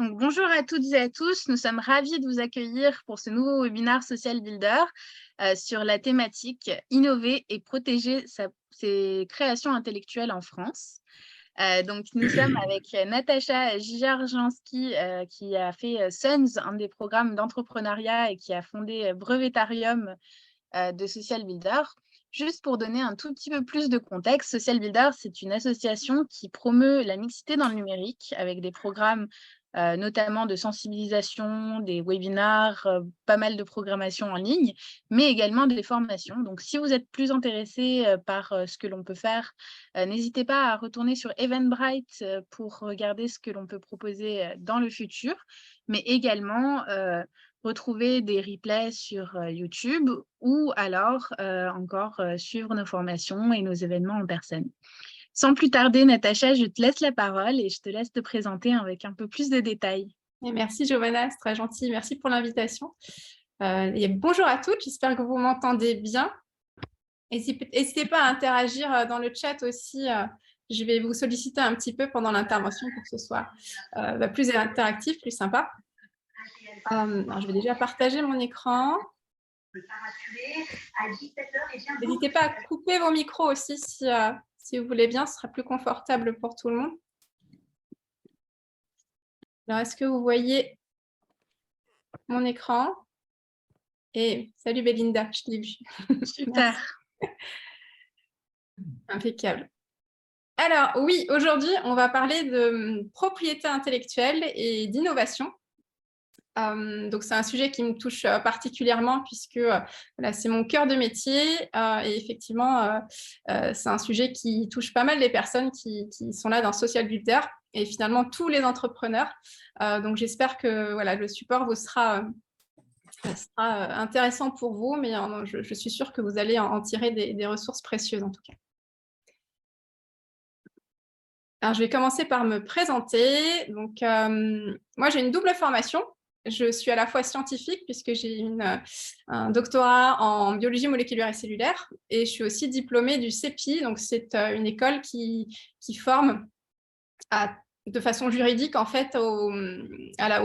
Donc, bonjour à toutes et à tous, nous sommes ravis de vous accueillir pour ce nouveau webinaire Social Builder sur la thématique Innover et protéger ses créations intellectuelles en France. Donc, nous sommes avec Natacha Gigerjanski qui a fait Sons, un des programmes d'entrepreneuriat et qui a fondé Brevetarium de Social Builder. Juste pour donner un tout petit peu plus de contexte, Social Builder, c'est une association qui promeut la mixité dans le numérique avec des programmes notamment de sensibilisation, des webinars, pas mal de programmation en ligne, mais également des formations. Donc, si vous êtes plus intéressé par ce que l'on peut faire, n'hésitez pas à retourner sur Eventbrite pour regarder ce que l'on peut proposer dans le futur, mais également retrouver des replays sur YouTube ou alors encore suivre nos formations et nos événements en personne. Sans plus tarder, Natacha, je te laisse la parole et je te laisse te présenter avec un peu plus de détails. Et merci Giovanna, c'est très gentil. Merci pour l'invitation. Et bonjour à toutes, j'espère que vous m'entendez bien. N'hésitez pas à interagir dans le chat aussi. Je vais vous solliciter un petit peu pendant l'intervention pour que ce soit plus interactif, plus sympa. Alors, je vais déjà partager mon écran. N'hésitez pas à couper vos micros aussi si vous voulez bien, ce sera plus confortable pour tout le monde. Alors, est-ce que vous voyez mon écran? Et salut Belinda, je t'ai vu. Super. Impeccable. Alors oui, aujourd'hui, on va parler de propriété intellectuelle et d'innovation. Donc, c'est un sujet qui me touche particulièrement puisque c'est mon cœur de métier et effectivement, c'est un sujet qui touche pas mal les personnes qui sont là dans Social Builder et finalement tous les entrepreneurs. Donc, j'espère que le support vous sera intéressant pour vous, mais je suis sûre que vous allez en tirer des ressources précieuses en tout cas. Alors, je vais commencer par me présenter. Donc, moi, j'ai une double formation. Je suis à la fois scientifique, puisque j'ai un doctorat en biologie moléculaire et cellulaire, et je suis aussi diplômée du CEPI. Donc, c'est une école qui forme de façon juridique, en fait, au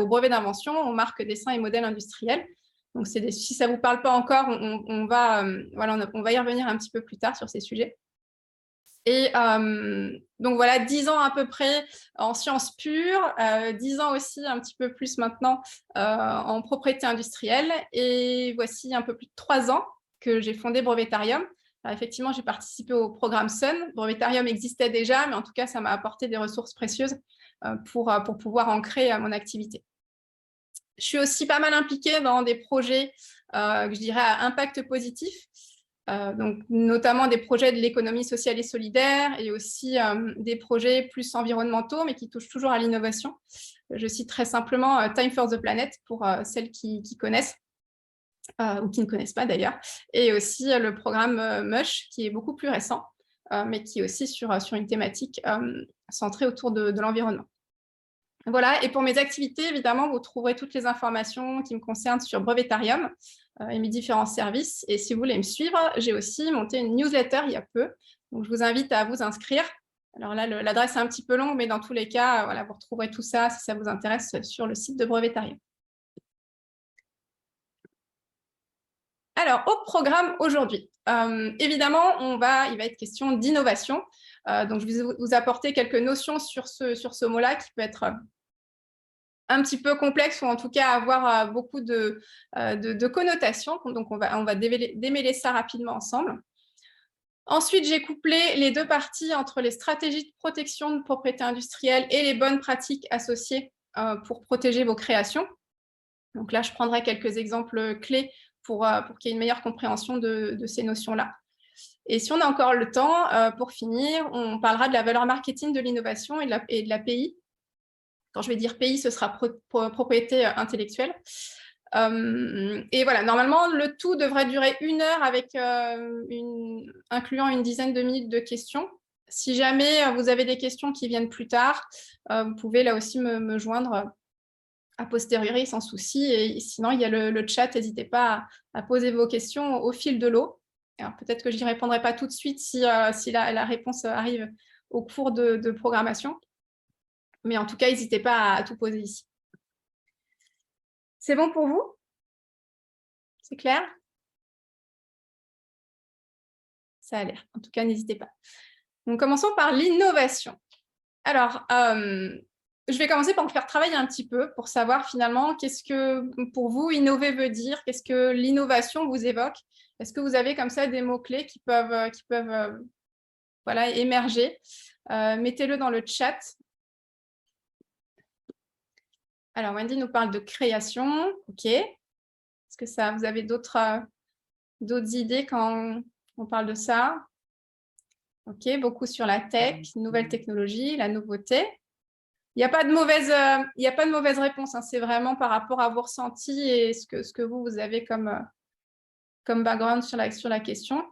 brevet d'invention, aux marques, dessins et modèles industriels. Donc, si ça ne vous parle pas encore, on va y revenir un petit peu plus tard sur ces sujets. Et donc voilà, 10 ans à peu près en sciences pures, 10 ans aussi un petit peu plus maintenant en propriété industrielle. Et voici un peu plus de 3 ans que j'ai fondé Brevetarium. Alors, effectivement, j'ai participé au programme Sun. Brevetarium existait déjà, mais en tout cas, ça m'a apporté des ressources précieuses pour pouvoir ancrer mon activité. Je suis aussi pas mal impliquée dans des projets, que je dirais, à impact positif. Donc, notamment des projets de l'économie sociale et solidaire et aussi des projets plus environnementaux, mais qui touchent toujours à l'innovation. Je cite très simplement Time for the Planet pour celles qui connaissent ou qui ne connaissent pas d'ailleurs, et aussi le programme MUSH qui est beaucoup plus récent, mais qui est aussi sur une thématique centrée autour de l'environnement. Voilà, et pour mes activités, évidemment, vous trouverez toutes les informations qui me concernent sur Brevetarium et mes différents services. Et si vous voulez me suivre, j'ai aussi monté une newsletter il y a peu. Donc, je vous invite à vous inscrire. Alors là, l'adresse est un petit peu longue, mais dans tous les cas, vous retrouverez tout ça si ça vous intéresse sur le site de Brevetarium. Alors, au programme aujourd'hui, évidemment, il va être question d'innovation. Donc, je vais vous apporter quelques notions sur ce mot-là qui peut être un petit peu complexe ou en tout cas avoir beaucoup de connotations. Donc, on va démêler ça rapidement ensemble. Ensuite, j'ai couplé les deux parties entre les stratégies de protection de propriété industrielle et les bonnes pratiques associées pour protéger vos créations. Donc là, je prendrai quelques exemples clés pour qu'il y ait une meilleure compréhension de ces notions-là. Et si on a encore le temps, pour finir, on parlera de la valeur marketing de l'innovation et de la PI. Quand je vais dire pays, ce sera propriété intellectuelle. Et voilà, normalement, le tout devrait durer 1 heure avec incluant une dizaine de minutes de questions. Si jamais vous avez des questions qui viennent plus tard, vous pouvez là aussi me joindre a posteriori sans souci. Et sinon, il y a le chat. N'hésitez pas à poser vos questions au fil de l'eau. Alors peut-être que je n'y répondrai pas tout de suite si la réponse arrive au cours de programmation. Mais en tout cas, n'hésitez pas à tout poser ici. C'est bon pour vous? C'est clair? Ça a l'air. En tout cas, n'hésitez pas. Donc, commençons par l'innovation. Alors, je vais commencer par vous faire travailler un petit peu pour savoir finalement qu'est-ce que pour vous innover veut dire, qu'est-ce que l'innovation vous évoque. Est-ce que vous avez comme ça des mots-clés qui peuvent voilà, émerger? Mettez-le dans le chat. Alors, Wendy nous parle de création. OK. Est-ce que ça, vous avez d'autres idées quand on parle de ça? OK, beaucoup sur la tech, nouvelles technologies, la nouveauté. Il n'y a pas de mauvaise réponse, hein. C'est vraiment par rapport à vos ressentis et ce que vous avez comme background sur la question.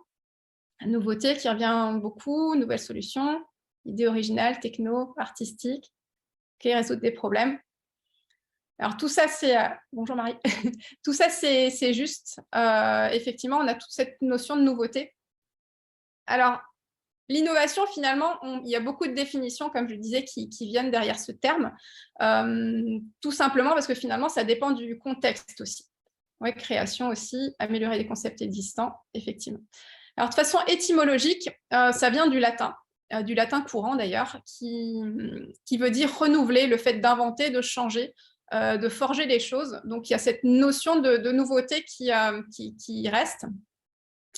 La nouveauté qui revient beaucoup, nouvelles solutions, idées originales, techno, artistiques, qui résoudre des problèmes. Alors tout ça, c'est... bonjour Marie. Tout ça, c'est juste. Effectivement, on a toute cette notion de nouveauté. Alors, l'innovation, finalement, il y a beaucoup de définitions, comme je le disais, qui viennent derrière ce terme, tout simplement parce que finalement, ça dépend du contexte aussi. Oui, création aussi, améliorer les concepts existants, effectivement. Alors, de façon étymologique, ça vient du latin courant d'ailleurs, qui veut dire renouveler, le fait d'inventer, de changer, de forger des choses. Donc, il y a cette notion de nouveauté qui reste.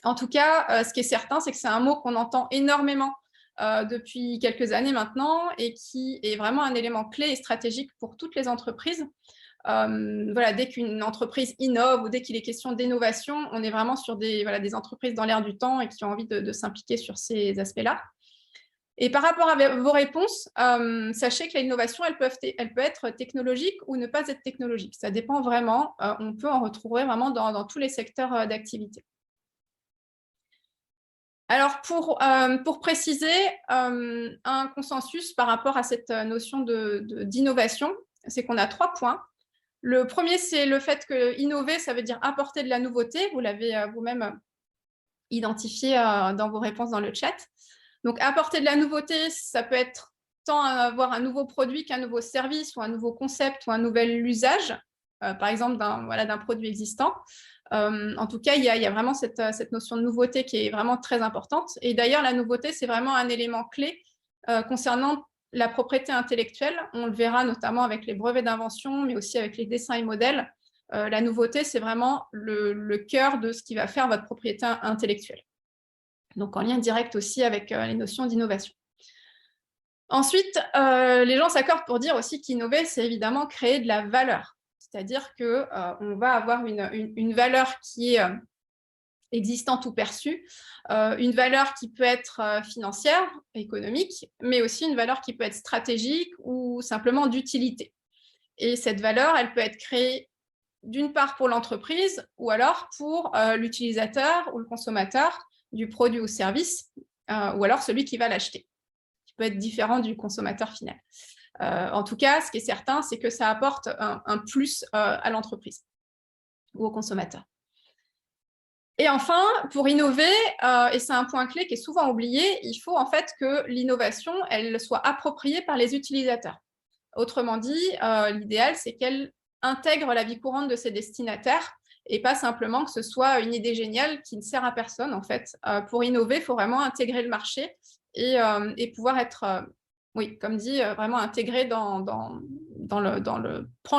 En tout cas, ce qui est certain, c'est que c'est un mot qu'on entend énormément depuis quelques années maintenant et qui est vraiment un élément clé et stratégique pour toutes les entreprises. Voilà, dès qu'une entreprise innove ou dès qu'il est question d'innovation, on est vraiment sur des entreprises dans l'air du temps et qui ont envie de s'impliquer sur ces aspects-là. Et par rapport à vos réponses, sachez que l'innovation, elle peut être technologique ou ne pas être technologique. Ça dépend vraiment. On peut en retrouver vraiment dans tous les secteurs d'activité. Alors, pour préciser un consensus par rapport à cette notion d'innovation, c'est qu'on a 3 points. Le premier, c'est le fait que innover, ça veut dire apporter de la nouveauté. Vous l'avez vous-même identifié dans vos réponses dans le chat. Donc, apporter de la nouveauté, ça peut être tant avoir un nouveau produit qu'un nouveau service ou un nouveau concept ou un nouvel usage, par exemple d'un produit existant. En tout cas, il y a vraiment cette notion de nouveauté qui est vraiment très importante. Et d'ailleurs, la nouveauté, c'est vraiment un élément clé concernant la propriété intellectuelle. On le verra notamment avec les brevets d'invention, mais aussi avec les dessins et modèles. La nouveauté, c'est vraiment le cœur de ce qui va faire votre propriété intellectuelle. Donc, en lien direct aussi avec les notions d'innovation. Ensuite, les gens s'accordent pour dire aussi qu'innover, c'est évidemment créer de la valeur. C'est-à-dire qu'on va avoir une valeur qui est existante ou perçue, une valeur qui peut être financière, économique, mais aussi une valeur qui peut être stratégique ou simplement d'utilité. Et cette valeur, elle peut être créée d'une part pour l'entreprise ou alors pour l'utilisateur ou le consommateur du produit ou service, ou alors celui qui va l'acheter, qui peut être différent du consommateur final. En tout cas, ce qui est certain, c'est que ça apporte un plus à l'entreprise ou au consommateur. Et enfin, pour innover, et c'est un point clé qui est souvent oublié, il faut en fait que l'innovation, elle soit appropriée par les utilisateurs. Autrement dit, l'idéal, c'est qu'elle intègre la vie courante de ses destinataires et pas simplement que ce soit une idée géniale qui ne sert à personne, en fait. Pour innover, il faut vraiment intégrer le marché et pouvoir être, oui, comme dit, vraiment intégré prendre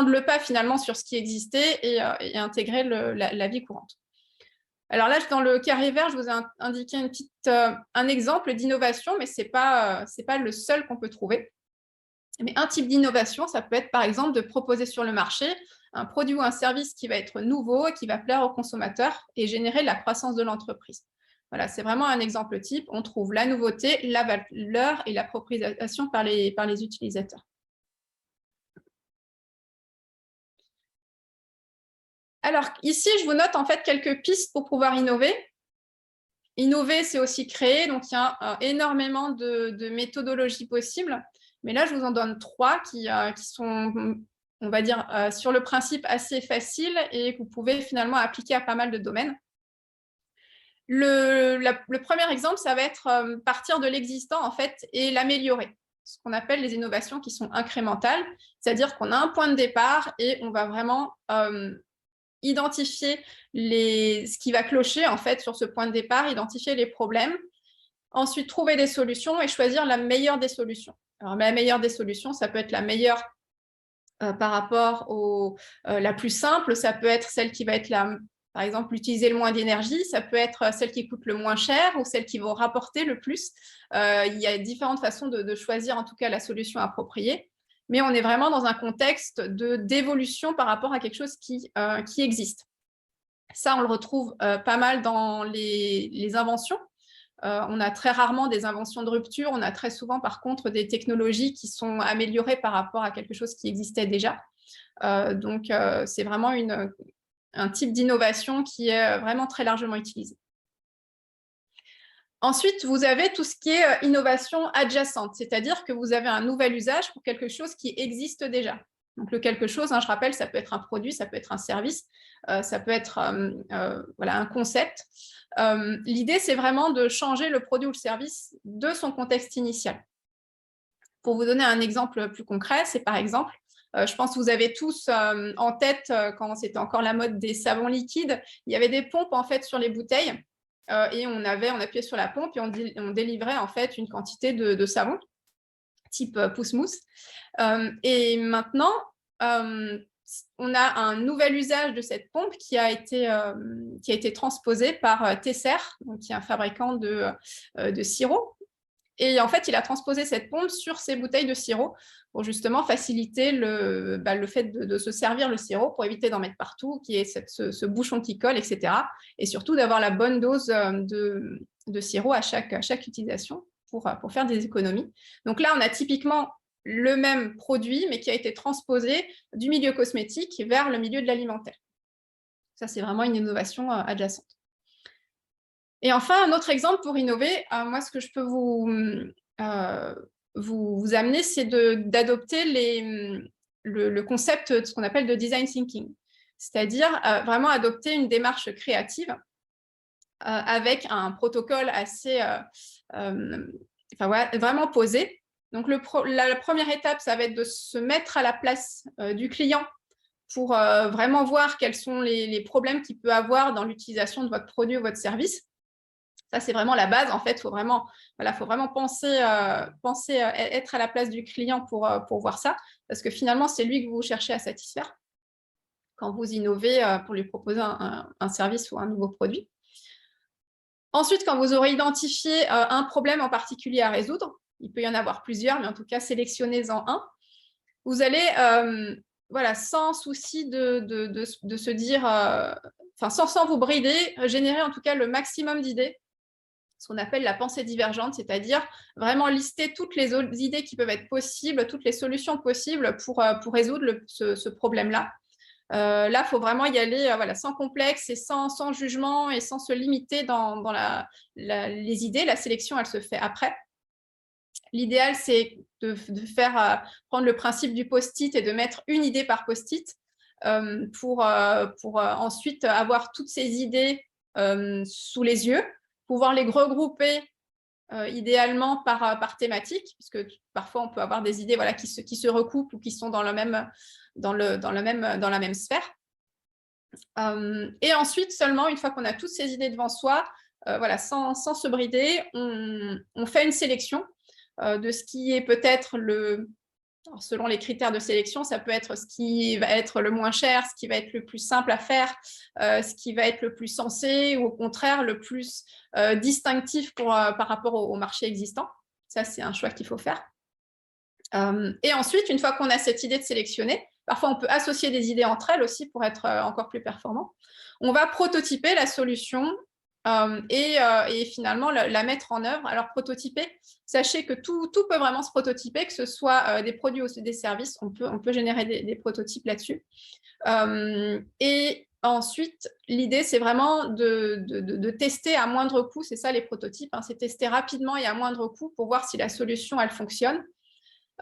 le pas finalement sur ce qui existait et intégrer la vie courante. Alors là, dans le carré vert, je vous ai indiqué un exemple d'innovation, mais ce n'est pas le seul qu'on peut trouver. Mais un type d'innovation, ça peut être par exemple de proposer sur le marché un produit ou un service qui va être nouveau et qui va plaire aux consommateurs et générer la croissance de l'entreprise. Voilà, c'est vraiment un exemple type. On trouve la nouveauté, la valeur et l'appropriation par les utilisateurs. Alors ici, je vous note en fait quelques pistes pour pouvoir innover. Innover, c'est aussi créer, donc il y a énormément de méthodologies possibles. Mais là, je vous en donne 3 qui sont, on va dire, sur le principe assez faciles et que vous pouvez finalement appliquer à pas mal de domaines. Le premier exemple, ça va être partir de l'existant en fait et l'améliorer. ce qu'on appelle les innovations qui sont incrémentales, c'est-à-dire qu'on a un point de départ et on va vraiment identifier ce qui va clocher en fait sur ce point de départ, identifier les problèmes, ensuite trouver des solutions et choisir la meilleure des solutions. Alors, la meilleure des solutions, ça peut être la meilleure par rapport la plus simple, ça peut être celle qui va être par exemple, utiliser le moins d'énergie, ça peut être celle qui coûte le moins cher ou celle qui va rapporter le plus. Il y a différentes façons de choisir en tout cas la solution appropriée, mais on est vraiment dans un contexte d'évolution par rapport à quelque chose qui existe. Ça, on le retrouve pas mal dans les inventions. On a très rarement des inventions de rupture, on a très souvent par contre des technologies qui sont améliorées par rapport à quelque chose qui existait déjà. Donc, c'est vraiment un type d'innovation qui est vraiment très largement utilisé. Ensuite, vous avez tout ce qui est innovation adjacente, c'est-à-dire que vous avez un nouvel usage pour quelque chose qui existe déjà. Donc, le quelque chose, je rappelle, ça peut être un produit, ça peut être un service, ça peut être voilà, un concept. L'idée, c'est vraiment de changer le produit ou le service de son contexte initial. Pour vous donner un exemple plus concret, c'est par exemple, je pense que vous avez tous en tête, quand c'était encore la mode des savons liquides, il y avait des pompes en fait sur les bouteilles et on appuyait sur la pompe et on délivrait en fait une quantité de savon type pousse-mousse. Et maintenant, on a un nouvel usage de cette pompe qui a été transposé par Tesser, donc qui est un fabricant de sirop. Et en fait, il a transposé cette pompe sur ses bouteilles de sirop pour justement faciliter le fait de se servir le sirop pour éviter d'en mettre partout, qu'il y ait ce bouchon qui colle, etc. Et surtout d'avoir la bonne dose de sirop à chaque utilisation pour faire des économies. Donc là, on a typiquement le même produit, mais qui a été transposé du milieu cosmétique vers le milieu de l'alimentaire. Ça, c'est vraiment une innovation adjacente. Et enfin, un autre exemple pour innover, moi, ce que je peux vous amener, c'est d'adopter le concept de ce qu'on appelle de design thinking, c'est-à-dire vraiment adopter une démarche créative avec un protocole assez vraiment posé. Donc, la première étape, ça va être de se mettre à la place du client pour vraiment voir quels sont les problèmes qu'il peut avoir dans l'utilisation de votre produit ou votre service. Ça, c'est vraiment la base. En fait, il faut vraiment penser être à la place du client pour voir ça, parce que finalement, c'est lui que vous cherchez à satisfaire quand vous innovez pour lui proposer un service ou un nouveau produit. Ensuite, quand vous aurez identifié un problème en particulier à résoudre, il peut y en avoir plusieurs, mais en tout cas, sélectionnez-en un. Vous allez, sans souci de se dire, sans vous brider, générer en tout cas le maximum d'idées, ce qu'on appelle la pensée divergente, c'est-à-dire vraiment lister toutes les autres idées qui peuvent être possibles, toutes les solutions possibles pour résoudre ce problème-là. Là, il faut vraiment y aller sans complexe et sans jugement et sans se limiter dans les idées. La sélection, elle se fait après. L'idéal, c'est de prendre le principe du post-it et de mettre une idée par post-it pour ensuite avoir toutes ces idées sous les yeux, pouvoir les regrouper idéalement par thématique, puisque parfois on peut avoir des idées qui se recoupent ou qui sont dans la même sphère. Et ensuite, seulement une fois qu'on a toutes ces idées devant soi, sans se brider, on fait une sélection de ce qui est peut-être selon les critères de sélection, ça peut être ce qui va être le moins cher, ce qui va être le plus simple à faire, ce qui va être le plus sensé ou au contraire le plus distinctif par rapport au marché existant. Ça, c'est un choix qu'il faut faire. Et ensuite, une fois qu'on a cette idée de sélectionner, parfois on peut associer des idées entre elles aussi pour être encore plus performant. On va prototyper la solution et finalement la mettre en œuvre. Alors, prototyper, sachez que tout peut vraiment se prototyper, que ce soit des produits ou des services, on peut générer des prototypes là-dessus. Et ensuite, l'idée, c'est vraiment de tester à moindre coût, c'est ça les prototypes, c'est tester rapidement et à moindre coût pour voir si la solution, elle fonctionne.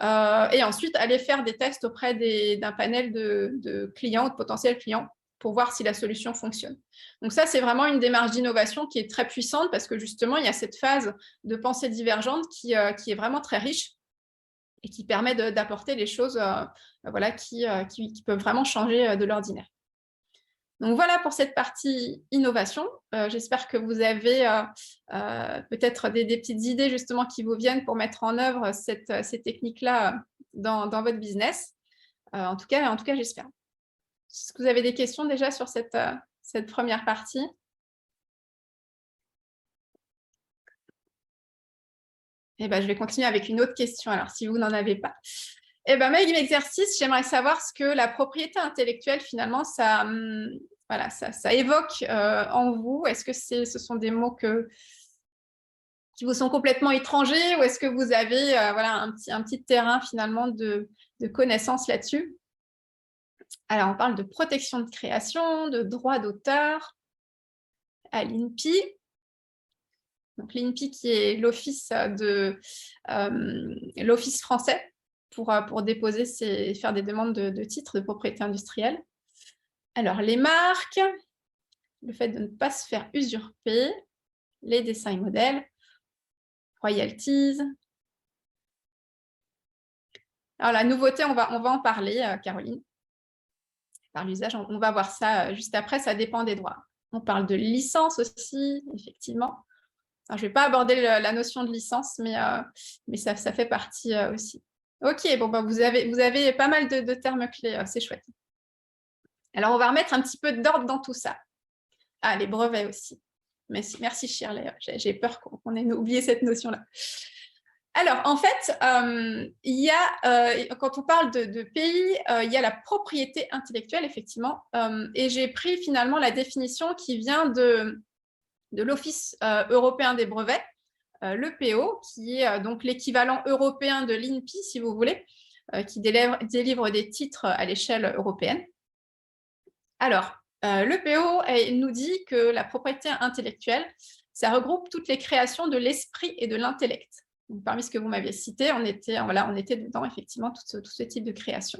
Et ensuite, aller faire des tests auprès d'un panel de clients ou de potentiels clients pour voir si la solution fonctionne. Donc ça, c'est vraiment une démarche d'innovation qui est très puissante parce que justement, il y a cette phase de pensée divergente qui est vraiment très riche et qui permet d'apporter des choses voilà, qui peuvent vraiment changer de l'ordinaire. Donc voilà pour cette partie innovation. J'espère que vous avez peut-être des petites idées justement qui vous viennent pour mettre en œuvre ces techniques-là dans votre business. En tout cas, j'espère. Est-ce que vous avez des questions déjà sur cette première partie? Eh ben, je vais continuer avec une autre question, alors si vous n'en avez pas. Eh ben, même exercice, j'aimerais savoir ce que la propriété intellectuelle, finalement, ça évoque en vous. Est-ce que ce sont des mots qui vous sont complètement étrangers, ou est-ce que vous avez voilà, un petit terrain, finalement, de connaissances là-dessus? Alors, on parle de protection de création, de droit d'auteur, à l'INPI. Donc, l'INPI qui est l'office français pour déposer faire des demandes de titres de propriété industrielle. Alors, les marques, le fait de ne pas se faire usurper, les dessins et modèles, royalties. Alors, la nouveauté, on va en parler, Caroline. Par l'usage, on va voir ça juste après, ça dépend des droits. On parle de licence aussi, effectivement. Alors, je ne vais pas aborder la notion de licence, mais ça fait partie aussi. Ok, bon, bah, vous avez pas mal de termes clés, c'est chouette. Alors, on va remettre un petit peu d'ordre dans tout ça. Ah, les brevets aussi. Merci Shirley, j'ai peur qu'on ait oublié cette notion-là. Alors, en fait, quand on parle de pays, il y a la propriété intellectuelle, effectivement, et j'ai pris finalement la définition qui vient de l'Office européen des brevets, l'EPO, qui est donc l'équivalent européen de l'INPI, si vous voulez, qui délivre des titres à l'échelle européenne. Alors, l'EPO nous dit que la propriété intellectuelle, ça regroupe toutes les créations de l'esprit et de l'intellect. Parmi ce que vous m'aviez cité, on était dedans, effectivement, tout ce type de création.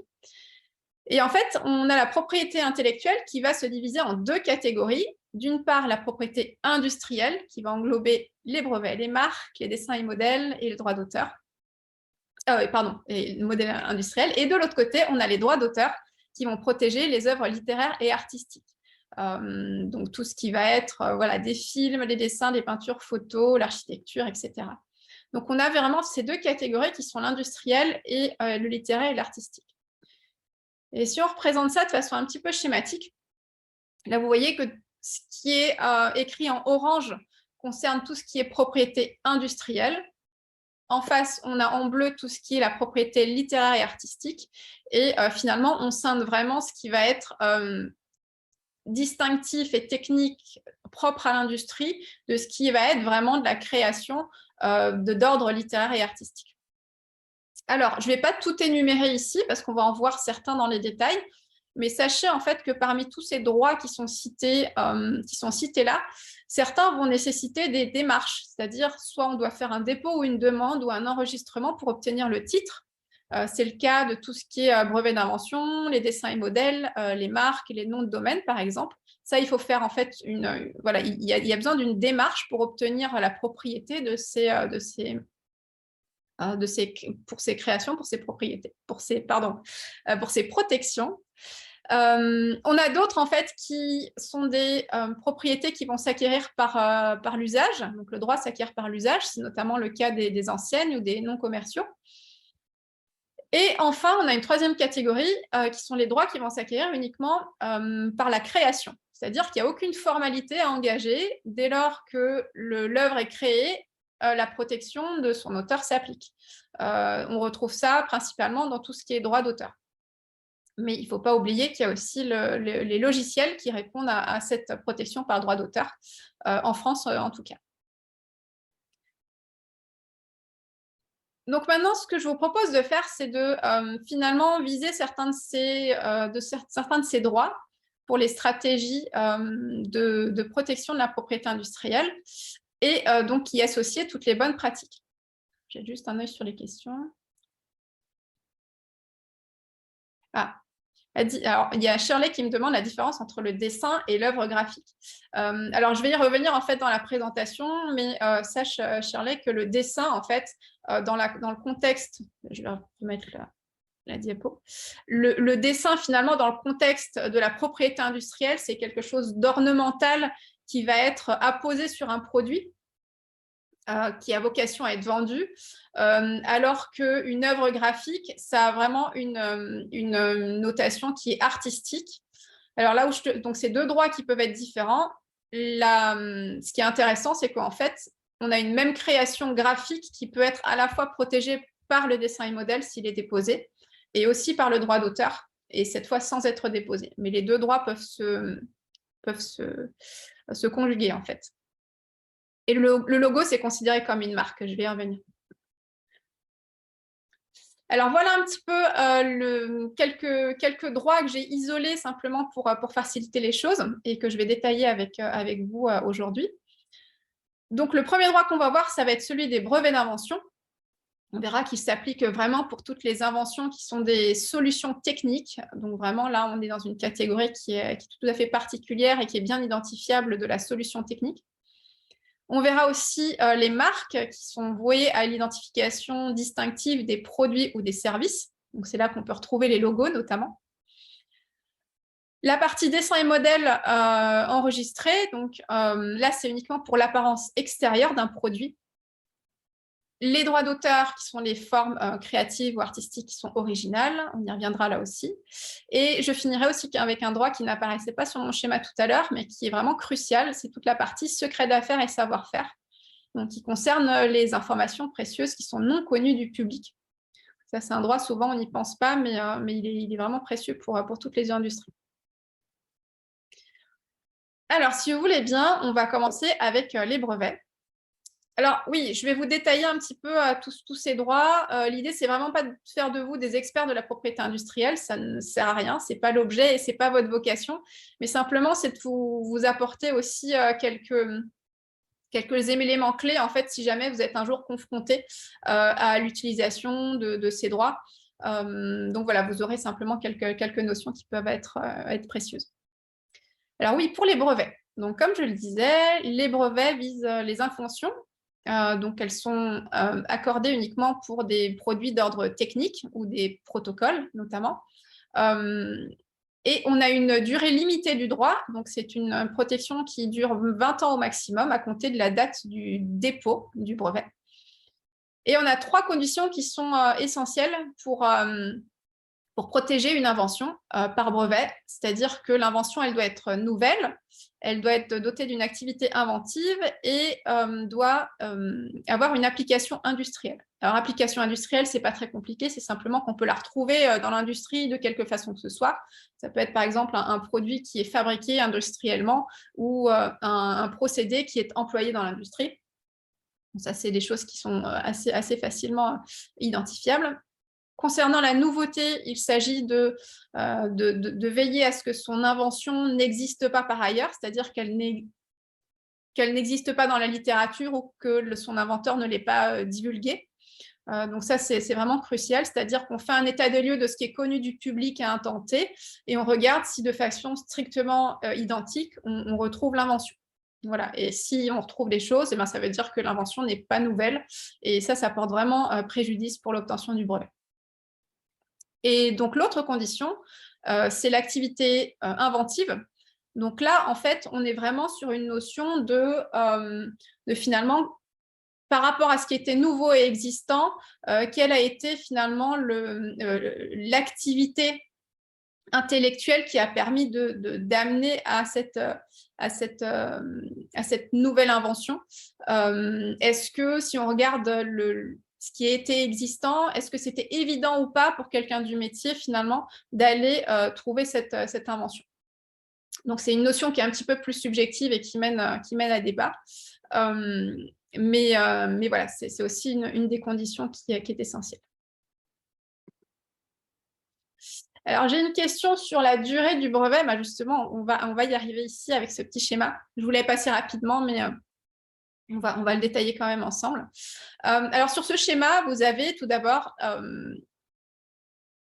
Et en fait, on a la propriété intellectuelle qui va se diviser en deux catégories. D'une part, la propriété industrielle qui va englober les brevets, les marques, les dessins et modèles et le droit d'auteur. Et le modèle industriel. Et de l'autre côté, on a les droits d'auteur qui vont protéger les œuvres littéraires et artistiques. Donc tout ce qui va être voilà, des films, des dessins, des peintures, photos, l'architecture, etc. Donc on a vraiment ces deux catégories qui sont l'industriel et le littéraire et l'artistique. Et si on représente ça de façon un petit peu schématique, là vous voyez que ce qui est écrit en orange concerne tout ce qui est propriété industrielle. En face, on a en bleu tout ce qui est la propriété littéraire et artistique. Et finalement, on scinde vraiment ce qui va être distinctif et technique propre à l'industrie de ce qui va être vraiment de la création d'ordre littéraire et artistique. Alors, je ne vais pas tout énumérer ici parce qu'on va en voir certains dans les détails, mais sachez en fait que parmi tous ces droits qui sont cités là, certains vont nécessiter des démarches, c'est-à-dire soit on doit faire un dépôt ou une demande ou un enregistrement pour obtenir le titre. C'est le cas de tout ce qui est brevet d'invention, les dessins et modèles, les marques, les noms de domaine, par exemple. Ça, il faut faire en fait voilà, il y a besoin d'une démarche pour obtenir la propriété pour ces créations, pour ces propriétés, pour ces protections. On a d'autres en fait qui sont des propriétés qui vont s'acquérir par l'usage. Donc le droit s'acquiert par l'usage, c'est notamment le cas des enseignes ou des noms commerciaux. Et enfin, on a une troisième catégorie qui sont les droits qui vont s'acquérir uniquement par la création. C'est-à-dire qu'il n'y a aucune formalité à engager dès lors que l'œuvre est créée. La protection de son auteur s'applique. On retrouve ça principalement dans tout ce qui est droit d'auteur. Mais il ne faut pas oublier qu'il y a aussi les logiciels qui répondent à cette protection par droit d'auteur, en France en tout cas. Donc maintenant, ce que je vous propose de faire, c'est de finalement viser certains de ces droits pour les stratégies de protection de la propriété industrielle et donc y associer toutes les bonnes pratiques. J'ai juste un œil sur les questions. Alors, il y a Shirley qui me demande la différence entre le dessin et l'œuvre graphique. Alors, je vais y revenir en fait dans la présentation, mais sache, Shirley, que le dessin, en fait, dans le contexte, je vais remettre la diapo, le dessin, finalement, dans le contexte de la propriété industrielle, c'est quelque chose d'ornemental qui va être apposé sur un produit. Qui a vocation à être vendu, alors qu'une œuvre graphique, ça a vraiment une notation qui est artistique. Alors là où donc c'est deux droits qui peuvent être différents. Ce qui est intéressant, c'est qu'en fait, on a une même création graphique qui peut être à la fois protégée par le dessin et modèle s'il est déposé, et aussi par le droit d'auteur, et cette fois sans être déposé. Mais les deux droits peuvent se conjuguer en fait. Et le logo, c'est considéré comme une marque. Je vais y revenir. Alors, voilà un petit peu quelques droits que j'ai isolés simplement pour faciliter les choses et que je vais détailler avec vous aujourd'hui. Donc, le premier droit qu'on va voir, ça va être celui des brevets d'invention. On verra qu'il s'applique vraiment pour toutes les inventions qui sont des solutions techniques. Donc, vraiment, là, on est dans une catégorie qui est tout à fait particulière et qui est bien identifiable de la solution technique. On verra aussi les marques qui sont vouées à l'identification distinctive des produits ou des services. Donc, c'est là qu'on peut retrouver les logos, notamment. La partie dessin et modèle enregistré, donc là, c'est uniquement pour l'apparence extérieure d'un produit. Les droits d'auteur, qui sont les formes créatives ou artistiques qui sont originales, on y reviendra là aussi. Et je finirai aussi avec un droit qui n'apparaissait pas sur mon schéma tout à l'heure, mais qui est vraiment crucial, c'est toute la partie secret d'affaires et savoir-faire, donc qui concerne les informations précieuses qui sont non connues du public. Ça, c'est un droit, souvent, on n'y pense pas, mais il est vraiment précieux pour toutes les industries. Alors, si vous voulez bien, on va commencer avec les brevets. Alors oui, je vais vous détailler un petit peu tous ces droits. L'idée, c'est vraiment pas de faire de vous des experts de la propriété industrielle, ça ne sert à rien, c'est pas l'objet et c'est pas votre vocation, mais simplement c'est de vous apporter aussi quelques éléments clés en fait si jamais vous êtes un jour confronté à l'utilisation de ces droits. Donc voilà, vous aurez simplement quelques notions qui peuvent être précieuses. Alors oui, pour les brevets. Donc comme je le disais, les brevets visent les inventions. Donc, elles sont accordées uniquement pour des produits d'ordre technique ou des protocoles, notamment. Et on a une durée limitée du droit. Donc, c'est une protection qui dure 20 ans au maximum à compter de la date du dépôt du brevet. Et on a 3 conditions qui sont essentielles pour protéger une invention par brevet, c'est-à-dire que l'invention, elle doit être nouvelle, elle doit être dotée d'une activité inventive et doit avoir une application industrielle. Alors, application industrielle, ce n'est pas très compliqué, c'est simplement qu'on peut la retrouver dans l'industrie de quelque façon que ce soit. Ça peut être par exemple un produit qui est fabriqué industriellement ou un procédé qui est employé dans l'industrie. Ça, c'est des choses qui sont assez facilement identifiables. Concernant la nouveauté, il s'agit de veiller à ce que son invention n'existe pas par ailleurs, c'est-à-dire qu'elle n'existe pas dans la littérature ou que son inventeur ne l'ait pas divulguée. Donc ça, c'est vraiment crucial, c'est-à-dire qu'on fait un état des lieux de ce qui est connu du public à un temps T et on regarde si de façon strictement identique, on retrouve l'invention. Voilà. Et si on retrouve des choses, eh bien, ça veut dire que l'invention n'est pas nouvelle et ça porte vraiment préjudice pour l'obtention du brevet. Et donc, l'autre condition, c'est l'activité inventive. Donc là, en fait, on est vraiment sur une notion de finalement, par rapport à ce qui était nouveau et existant, quelle a été finalement l'activité intellectuelle qui a permis d'amener à cette nouvelle invention. Est-ce que, si on regarde ce qui était existant, est-ce que c'était évident ou pas pour quelqu'un du métier, finalement, d'aller trouver cette invention? Donc, c'est une notion qui est un petit peu plus subjective et qui mène à débat. Mais voilà, c'est aussi une des conditions qui est essentielle. Alors, j'ai une question sur la durée du brevet. Bah, justement, on va y arriver ici avec ce petit schéma. Je vous l'ai passé rapidement, mais on va le détailler quand même ensemble. Alors, sur ce schéma, vous avez tout d'abord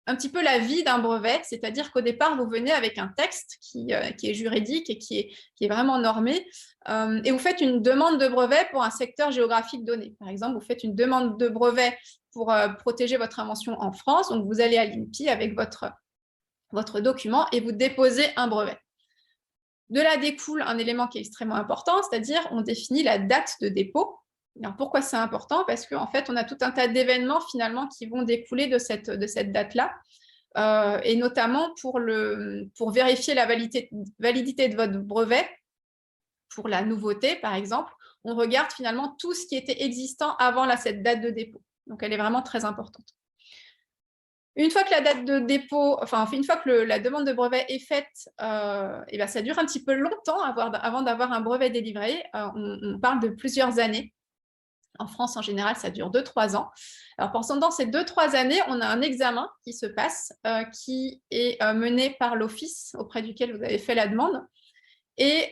un petit peu la vie d'un brevet, c'est-à-dire qu'au départ, vous venez avec un texte qui est juridique et qui est vraiment normé, et vous faites une demande de brevet pour un secteur géographique donné. Par exemple, vous faites une demande de brevet pour protéger votre invention en France, donc vous allez à l'INPI avec votre document et vous déposez un brevet. De là découle un élément qui est extrêmement important, c'est-à-dire on définit la date de dépôt. Alors, pourquoi c'est important? Parce qu'en fait, on a tout un tas d'événements finalement qui vont découler de cette date-là, et notamment pour vérifier la validité de votre brevet, pour la nouveauté par exemple, on regarde finalement tout ce qui était existant avant cette date de dépôt. Donc, elle est vraiment très importante. Une fois que la date de dépôt, enfin, une fois que la demande de brevet est faite, et ben, ça dure un petit peu longtemps avant d'avoir un brevet délivré. On parle de plusieurs années. En France, en général, ça dure 2-3 ans. Alors, pendant ces 2-3 années, on a un examen qui se passe, qui est mené par l'office auprès duquel vous avez fait la demande. Et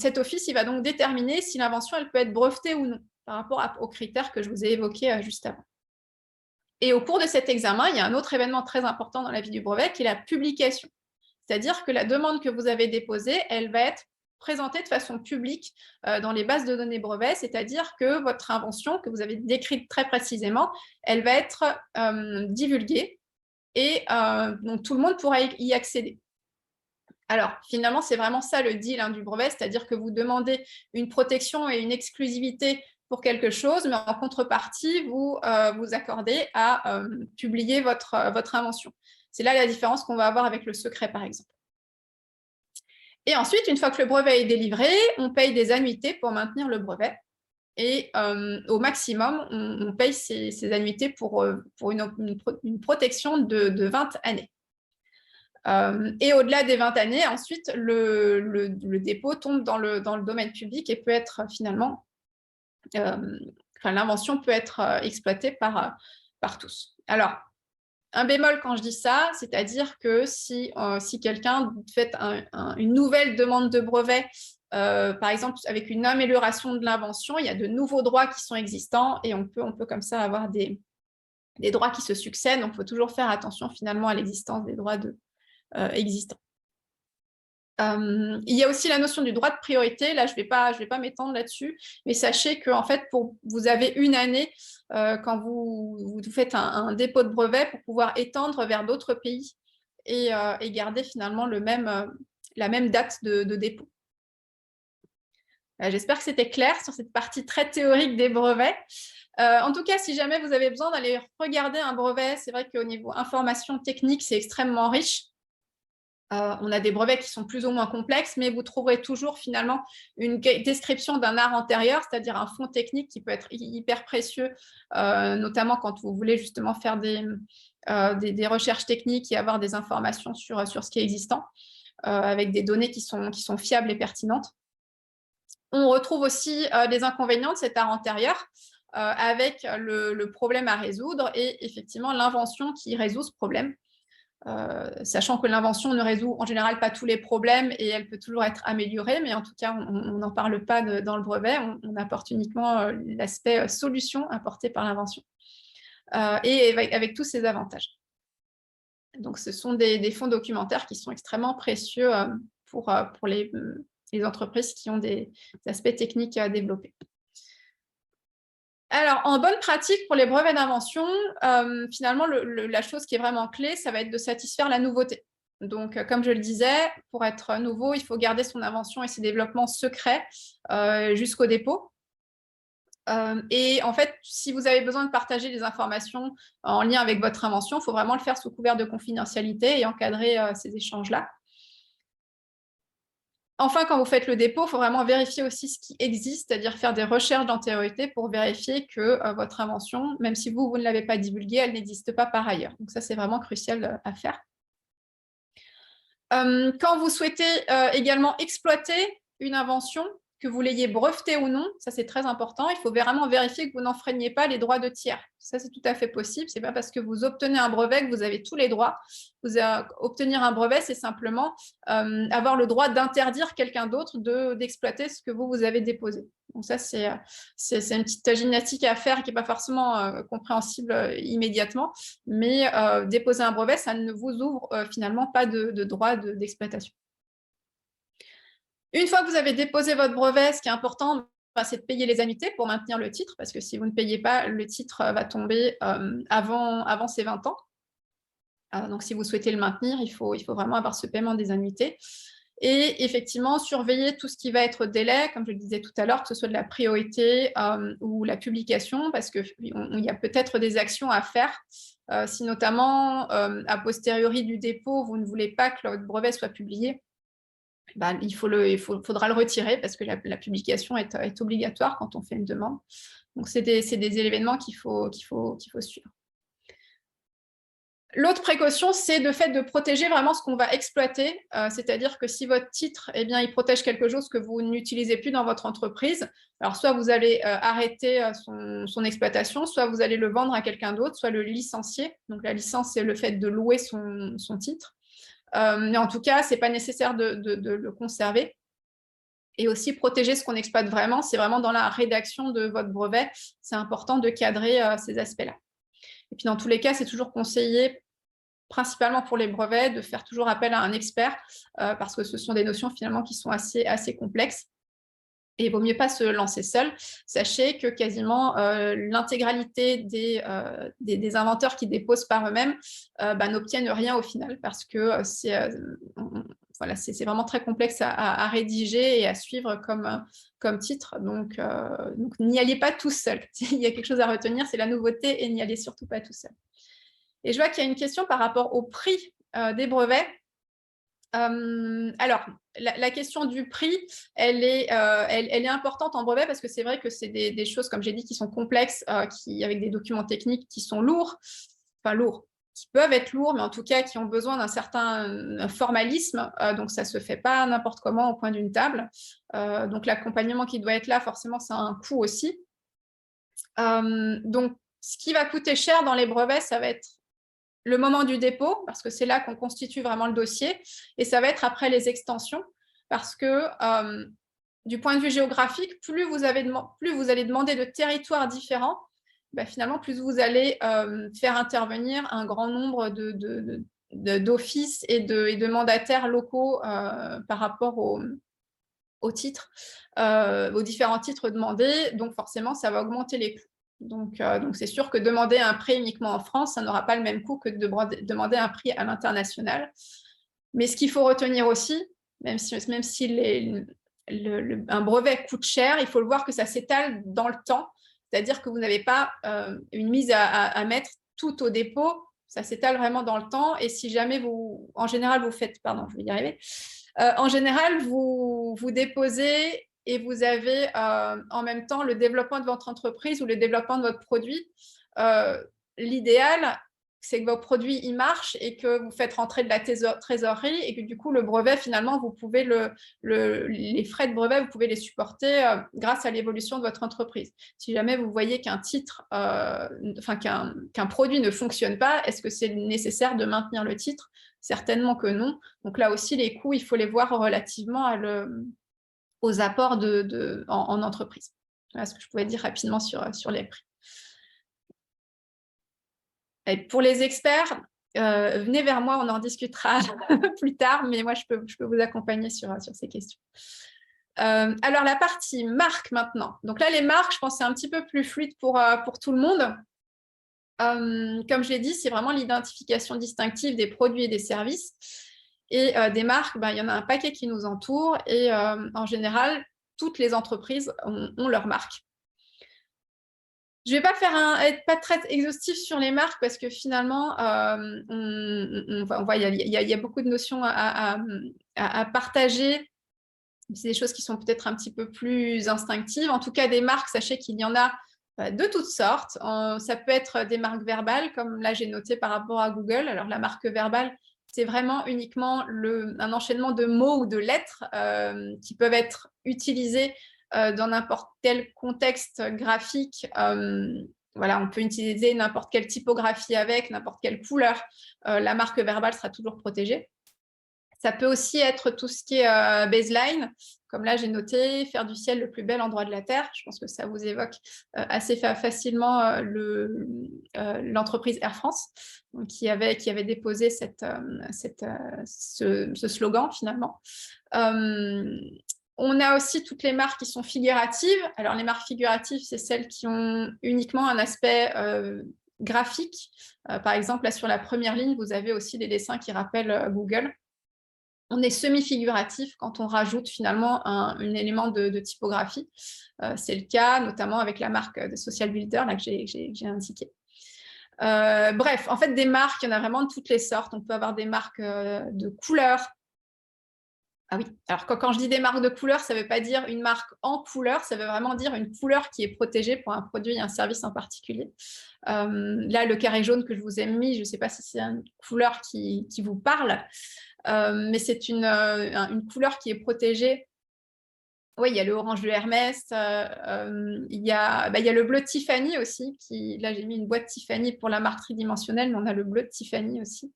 cet office, il va donc déterminer si l'invention, elle peut être brevetée ou non, par rapport aux critères que je vous ai évoqués juste avant. Et au cours de cet examen, il y a un autre événement très important dans la vie du brevet qui est la publication. C'est-à-dire que la demande que vous avez déposée, elle va être présentée de façon publique dans les bases de données brevets, c'est-à-dire que votre invention, que vous avez décrite très précisément, elle va être divulguée et donc tout le monde pourra y accéder. Alors, finalement, c'est vraiment ça le deal du brevet, c'est-à-dire que vous demandez une protection et une exclusivité pour quelque chose, mais en contrepartie, vous vous accordez à publier votre invention. C'est là la différence qu'on va avoir avec le secret, par exemple. Et ensuite, une fois que le brevet est délivré, on paye des annuités pour maintenir le brevet. Et au maximum, on paye ces annuités pour une protection de 20 années. Et au-delà des 20 années, ensuite, le dépôt tombe dans le domaine public et peut être finalement, l'invention peut être exploitée par tous. Alors, un bémol quand je dis ça, c'est-à-dire que si quelqu'un fait une nouvelle demande de brevet, par exemple avec une amélioration de l'invention, il y a de nouveaux droits qui sont existants et on peut comme ça avoir des droits qui se succèdent. Donc, il faut toujours faire attention finalement à l'existence des droits existants. Il y a aussi la notion du droit de priorité. Là, je vais pas m'étendre là-dessus, mais sachez que en fait, vous avez une année quand vous faites un dépôt de brevet pour pouvoir étendre vers d'autres pays et garder finalement la même date de dépôt. J'espère que c'était clair sur cette partie très théorique des brevets. En tout cas, si jamais vous avez besoin d'aller regarder un brevet, c'est vrai qu'au niveau information technique, c'est extrêmement riche. On a des brevets qui sont plus ou moins complexes, mais vous trouverez toujours finalement une description d'un art antérieur, c'est-à-dire un fond technique qui peut être hyper précieux, notamment quand vous voulez justement faire des recherches techniques et avoir des informations sur ce qui est existant, avec des données qui sont fiables et pertinentes. On retrouve aussi des inconvénients de cet art antérieur, avec le problème à résoudre et effectivement l'invention qui résout ce problème. Sachant que l'invention ne résout en général pas tous les problèmes et elle peut toujours être améliorée, mais en tout cas, on n'en parle pas dans le brevet, on apporte uniquement l'aspect solution apporté par l'invention, et avec tous ses avantages. Donc, ce sont des fonds documentaires qui sont extrêmement précieux pour les entreprises qui ont des aspects techniques à développer. Alors, en bonne pratique pour les brevets d'invention, finalement, la chose qui est vraiment clé, ça va être de satisfaire la nouveauté. Donc, comme je le disais, pour être nouveau, il faut garder son invention et ses développements secrets jusqu'au dépôt. Et en fait, si vous avez besoin de partager des informations en lien avec votre invention, il faut vraiment le faire sous couvert de confidentialité et encadrer ces échanges-là. Enfin, quand vous faites le dépôt, il faut vraiment vérifier aussi ce qui existe, c'est-à-dire faire des recherches d'antériorité pour vérifier que votre invention, même si vous ne l'avez pas divulguée, elle n'existe pas par ailleurs. Donc ça, c'est vraiment crucial à faire. Quand vous souhaitez également exploiter une invention, que vous l'ayez brevetée ou non, ça c'est très important, il faut vraiment vérifier que vous n'enfreignez pas les droits de tiers. Ça c'est tout à fait possible, c'est pas parce que vous obtenez un brevet que vous avez tous les droits. Obtenir un brevet, c'est simplement avoir le droit d'interdire quelqu'un d'autre d'exploiter ce que vous avez déposé. Donc ça, c'est une petite gymnastique à faire qui n'est pas forcément compréhensible immédiatement, mais déposer un brevet, ça ne vous ouvre finalement pas de droit d'exploitation. Une fois que vous avez déposé votre brevet, ce qui est important, c'est de payer les annuités pour maintenir le titre, parce que si vous ne payez pas, le titre va tomber avant ses 20 ans. Donc, si vous souhaitez le maintenir, il faut vraiment avoir ce paiement des annuités. Et effectivement, surveiller tout ce qui va être délai, comme je le disais tout à l'heure, que ce soit de la priorité ou la publication, parce qu'il y a peut-être des actions à faire. Si notamment, a posteriori du dépôt, vous ne voulez pas que votre brevet soit publié, il faudra le retirer parce que la publication est obligatoire quand on fait une demande. Donc, c'est des événements qu'il faut suivre. L'autre précaution, c'est le fait de protéger vraiment ce qu'on va exploiter, c'est-à-dire que si votre titre, il protège quelque chose que vous n'utilisez plus dans votre entreprise, alors soit vous allez arrêter son exploitation, soit vous allez le vendre à quelqu'un d'autre, soit le licencier. Donc la licence, c'est le fait de louer son titre. Mais en tout cas, ce n'est pas nécessaire de le conserver. Et aussi protéger ce qu'on exploite vraiment, c'est vraiment dans la rédaction de votre brevet, c'est important de cadrer ces aspects-là. Et puis dans tous les cas, c'est toujours conseillé, principalement pour les brevets, de faire toujours appel à un expert parce que ce sont des notions finalement qui sont assez complexes. Et il vaut mieux pas se lancer seul. Sachez que quasiment l'intégralité des inventeurs qui déposent par eux-mêmes n'obtiennent rien au final parce que c'est vraiment très complexe à rédiger et à suivre comme titre. Donc n'y allez pas tout seul. Il y a quelque chose à retenir, c'est la nouveauté et n'y allez surtout pas tout seul. Et je vois qu'il y a une question par rapport au prix des brevets. Alors, la question du prix, elle est importante en brevet parce que c'est vrai que c'est des choses, comme j'ai dit, qui sont complexes, avec des documents techniques qui sont lourds, qui peuvent être lourds, mais en tout cas qui ont besoin d'un certain formalisme. Donc, ça ne se fait pas n'importe comment au coin d'une table. Donc, l'accompagnement qui doit être là, forcément, ça a un coût aussi. Donc, ce qui va coûter cher dans les brevets, ça va être le moment du dépôt, parce que c'est là qu'on constitue vraiment le dossier, et ça va être après les extensions, parce que du point de vue géographique, plus vous allez demander de territoires différents, finalement, plus vous allez faire intervenir un grand nombre d'offices et de mandataires locaux par rapport aux titres, aux différents titres demandés. Donc, forcément, ça va augmenter les coûts. Donc, c'est sûr que demander un prix uniquement en France, ça n'aura pas le même coût que de demander un prix à l'international. Mais ce qu'il faut retenir aussi, même si un brevet coûte cher, il faut le voir que ça s'étale dans le temps. C'est-à-dire que vous n'avez pas une mise à mettre tout au dépôt. Ça s'étale vraiment dans le temps. Et si jamais en général, vous faites... Pardon, je vais y arriver. En général, vous déposez et vous avez en même temps le développement de votre entreprise ou le développement de votre produit. L'idéal, c'est que votre produit il marche et que vous faites rentrer de la trésorerie et que du coup, le brevet, finalement, vous pouvez les frais de brevet, vous pouvez les supporter grâce à l'évolution de votre entreprise. Si jamais vous voyez qu'un titre, qu'un produit ne fonctionne pas, est-ce que c'est nécessaire de maintenir le titre? Certainement que non. Donc là aussi, les coûts, il faut les voir relativement aux apports en entreprise. Voilà ce que je pouvais dire rapidement sur les prix. Et pour les experts, venez vers moi, on en discutera plus tard, mais moi, je peux vous accompagner sur ces questions. Alors, la partie marque maintenant. Donc là, les marques, je pense que c'est un petit peu plus fluide pour tout le monde. Comme je l'ai dit, c'est vraiment l'identification distinctive des produits et des services. Et des marques, il y en a un paquet qui nous entourent. Et en général, toutes les entreprises ont leur marque. Je ne vais pas être pas très exhaustif sur les marques parce que finalement, il y a beaucoup de notions à partager. C'est des choses qui sont peut-être un petit peu plus instinctives. En tout cas, des marques, sachez qu'il y en a de toutes sortes. Ça peut être des marques verbales, comme là, j'ai noté par rapport à Google. Alors, la marque verbale, c'est vraiment uniquement un enchaînement de mots ou de lettres qui peuvent être utilisés dans n'importe quel contexte graphique. Voilà, on peut utiliser n'importe quelle typographie avec, n'importe quelle couleur. La marque verbale sera toujours protégée. Ça peut aussi être tout ce qui est baseline, comme là j'ai noté faire du ciel le plus bel endroit de la Terre. Je pense que ça vous évoque assez facilement l'entreprise Air France, donc, qui avait déposé ce slogan finalement. On a aussi toutes les marques qui sont figuratives. Alors les marques figuratives, c'est celles qui ont uniquement un aspect graphique. Par exemple, là sur la première ligne, vous avez aussi des dessins qui rappellent Google. On est semi-figuratif quand on rajoute finalement un élément de typographie. C'est le cas notamment avec la marque de Social Builder là, que j'ai indiqué. Bref, en fait, des marques, il y en a vraiment de toutes les sortes. On peut avoir des marques de couleurs. Ah oui, alors quand je dis des marques de couleurs, ça ne veut pas dire une marque en couleur, ça veut vraiment dire une couleur qui est protégée pour un produit et un service en particulier. Là, le carré jaune que je vous ai mis, je ne sais pas si c'est une couleur qui vous parle, mais c'est une couleur qui est protégée. Oui, il y a le orange de Hermès, il y a le bleu Tiffany aussi. Là, j'ai mis une boîte Tiffany pour la marque tridimensionnelle, mais on a le bleu de Tiffany aussi.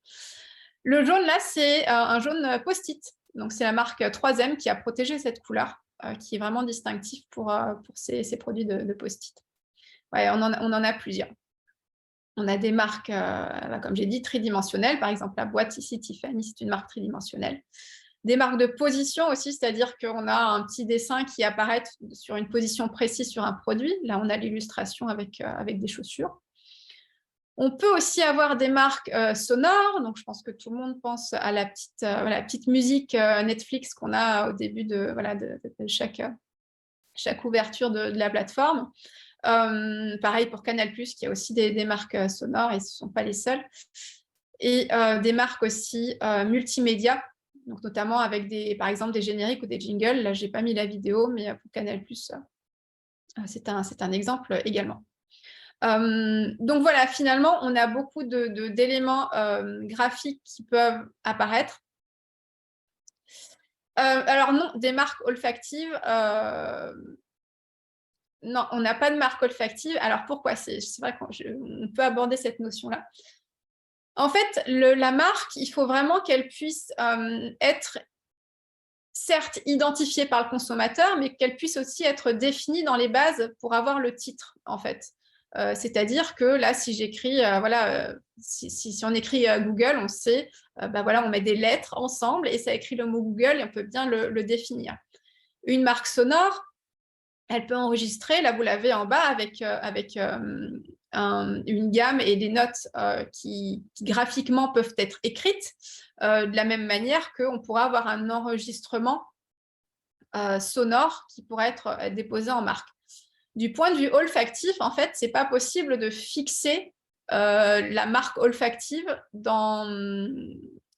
Le jaune, là, c'est un jaune post-it. Donc, c'est la marque 3M qui a protégé cette couleur, qui est vraiment distinctive pour ces produits de post-it. Ouais, on en a plusieurs. On a des marques, comme j'ai dit, tridimensionnelles. Par exemple, la boîte ici, Tiffany, c'est une marque tridimensionnelle. Des marques de position aussi, c'est-à-dire qu'on a un petit dessin qui apparaît sur une position précise sur un produit. Là, on a l'illustration avec des chaussures. On peut aussi avoir des marques sonores. Donc, je pense que tout le monde pense à la petite musique Netflix qu'on a au début de chaque ouverture de la plateforme. Pareil pour Canal+, qui a aussi des marques sonores, et ce ne sont pas les seuls. Et des marques aussi multimédia, donc notamment avec par exemple des génériques ou des jingles. Là, je n'ai pas mis la vidéo, mais pour Canal+, c'est un exemple également. Donc voilà, finalement, on a beaucoup d'éléments graphiques qui peuvent apparaître. Alors non, des marques olfactives, non, on n'a pas de marque olfactive. Alors pourquoi? C'est vrai qu'on peut aborder cette notion-là. En fait, la marque, il faut vraiment qu'elle puisse être certes identifiée par le consommateur, mais qu'elle puisse aussi être définie dans les bases pour avoir le titre, en fait. C'est-à-dire que là, si j'écris, si on écrit Google, on sait, on met des lettres ensemble et ça écrit le mot Google et on peut bien le définir. Une marque sonore, elle peut enregistrer, là vous l'avez en bas, avec une gamme et des notes qui graphiquement peuvent être écrites, de la même manière qu'on pourra avoir un enregistrement sonore qui pourrait être déposé en marque. Du point de vue olfactif, en fait, ce n'est pas possible de fixer la marque olfactive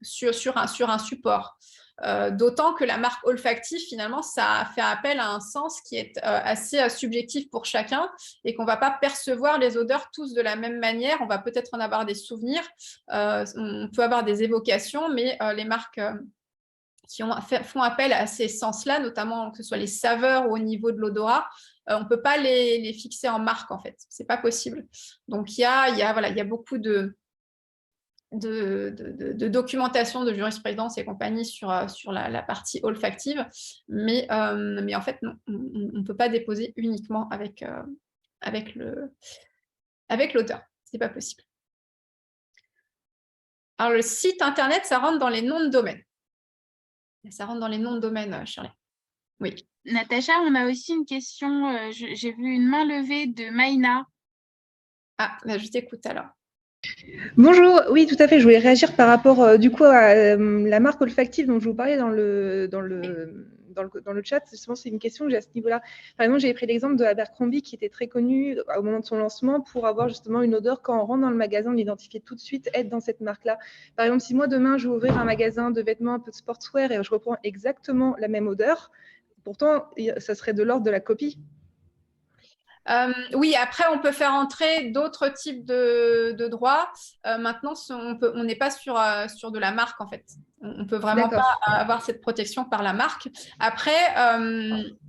sur un support. D'autant que la marque olfactive, finalement, ça fait appel à un sens qui est assez subjectif pour chacun et qu'on ne va pas percevoir les odeurs tous de la même manière. On va peut-être en avoir des souvenirs, on peut avoir des évocations, mais les marques qui font appel à ces sens-là, notamment que ce soit les saveurs ou au niveau de l'odorat, on ne peut pas les fixer en marque, en fait. Ce n'est pas possible. Donc, il y a beaucoup de documentation, de jurisprudence et compagnie sur la partie olfactive, mais en fait, non, on ne peut pas déposer uniquement avec l'odeur. Ce n'est pas possible. Alors, le site internet, ça rentre dans les noms de domaine. Ça rentre dans les noms de domaine, Shirley. Oui. Natacha, on a aussi une question. J'ai vu une main levée de Maïna. Ah, je t'écoute alors. Bonjour, oui, tout à fait. Je voulais réagir par rapport du coup à la marque olfactive dont je vous parlais dans le chat. Justement, c'est une question que j'ai à ce niveau-là. Par exemple, j'avais pris l'exemple de Abercrombie qui était très connu au moment de son lancement pour avoir justement une odeur quand on rentre dans le magasin, on l'identifiait tout de suite, être dans cette marque-là. Par exemple, si moi demain je vais ouvrir un magasin de vêtements un peu de sportswear et je reprends exactement la même odeur, pourtant ça serait de l'ordre de la copie. Oui, après, on peut faire entrer d'autres types de droits. Maintenant, on n'est pas sur de la marque, en fait. On ne peut vraiment pas avoir cette protection par la marque. Après,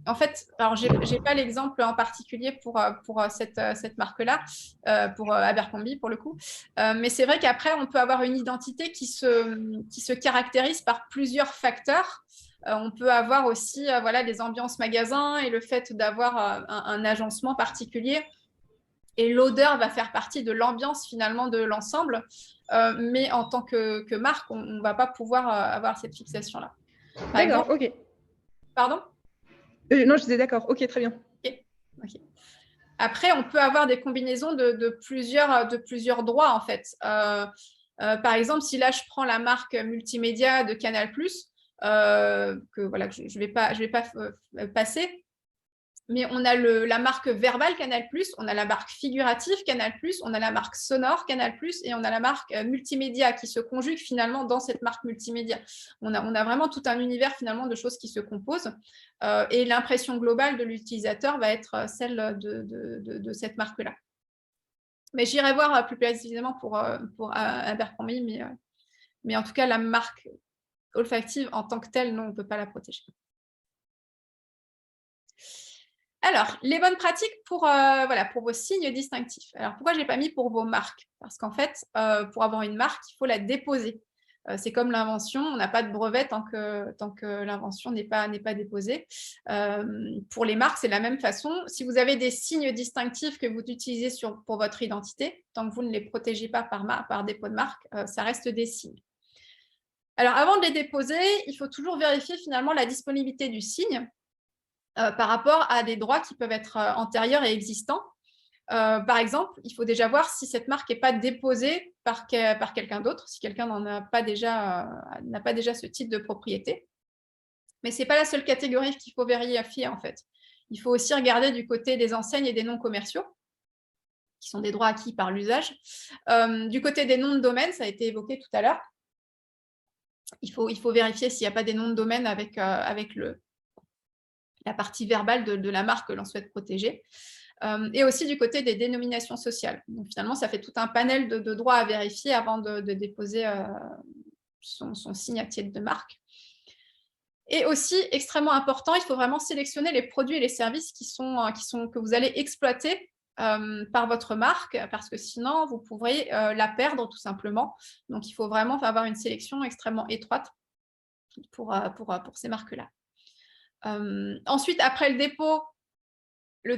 en fait, alors je n'ai pas l'exemple en particulier pour cette marque-là, pour Abercrombie pour le coup, mais c'est vrai qu'après, on peut avoir une identité qui se caractérise par plusieurs facteurs. On peut avoir aussi voilà, des ambiances magasins et le fait d'avoir un agencement particulier. Et l'odeur va faire partie de l'ambiance finalement de l'ensemble. Mais en tant que marque, on ne va pas pouvoir avoir cette fixation-là. D'accord, ok. Pardon non, je disais d'accord, ok, très bien. Okay. Après, on peut avoir des combinaisons de plusieurs droits, en fait. Par exemple, si là, je prends la marque multimédia de Canal+, que voilà, je vais pas passer, mais on a la marque verbale Canal+, on a la marque figurative Canal+, on a la marque sonore Canal+, et on a la marque multimédia qui se conjugue finalement dans cette marque multimédia. On a vraiment tout un univers finalement de choses qui se composent, et l'impression globale de l'utilisateur va être celle de cette marque-là. Mais j'irai voir plus précisément pour Abercrombie, mais en tout cas, la marque olfactive en tant que telle, non, on ne peut pas la protéger. Alors, les bonnes pratiques pour vos signes distinctifs. Alors, pourquoi je n'ai pas mis pour vos marques? Parce qu'en fait, pour avoir une marque, il faut la déposer. C'est comme l'invention, on n'a pas de brevet tant que l'invention n'est pas déposée. Pour les marques, c'est la même façon. Si vous avez des signes distinctifs que vous utilisez pour votre identité, tant que vous ne les protégez pas par dépôt de marque, ça reste des signes. Alors, avant de les déposer, il faut toujours vérifier finalement la disponibilité du signe par rapport à des droits qui peuvent être antérieurs et existants. Par exemple, il faut déjà voir si cette marque n'est pas déposée par quelqu'un d'autre, si quelqu'un n'a pas déjà ce type de propriété. Mais ce n'est pas la seule catégorie qu'il faut vérifier, en fait. Il faut aussi regarder du côté des enseignes et des noms commerciaux, qui sont des droits acquis par l'usage. Du côté des noms de domaine, ça a été évoqué tout à l'heure. Il faut vérifier s'il n'y a pas des noms de domaine avec la partie verbale de la marque que l'on souhaite protéger. Et aussi du côté des dénominations sociales. Donc, finalement, ça fait tout un panel de droits à vérifier avant de déposer son signe à titre de marque. Et aussi, extrêmement important, il faut vraiment sélectionner les produits et les services que vous allez exploiter par votre marque, parce que sinon, vous pourrez la perdre tout simplement. Donc, il faut vraiment avoir une sélection extrêmement étroite pour ces marques-là. Ensuite, après le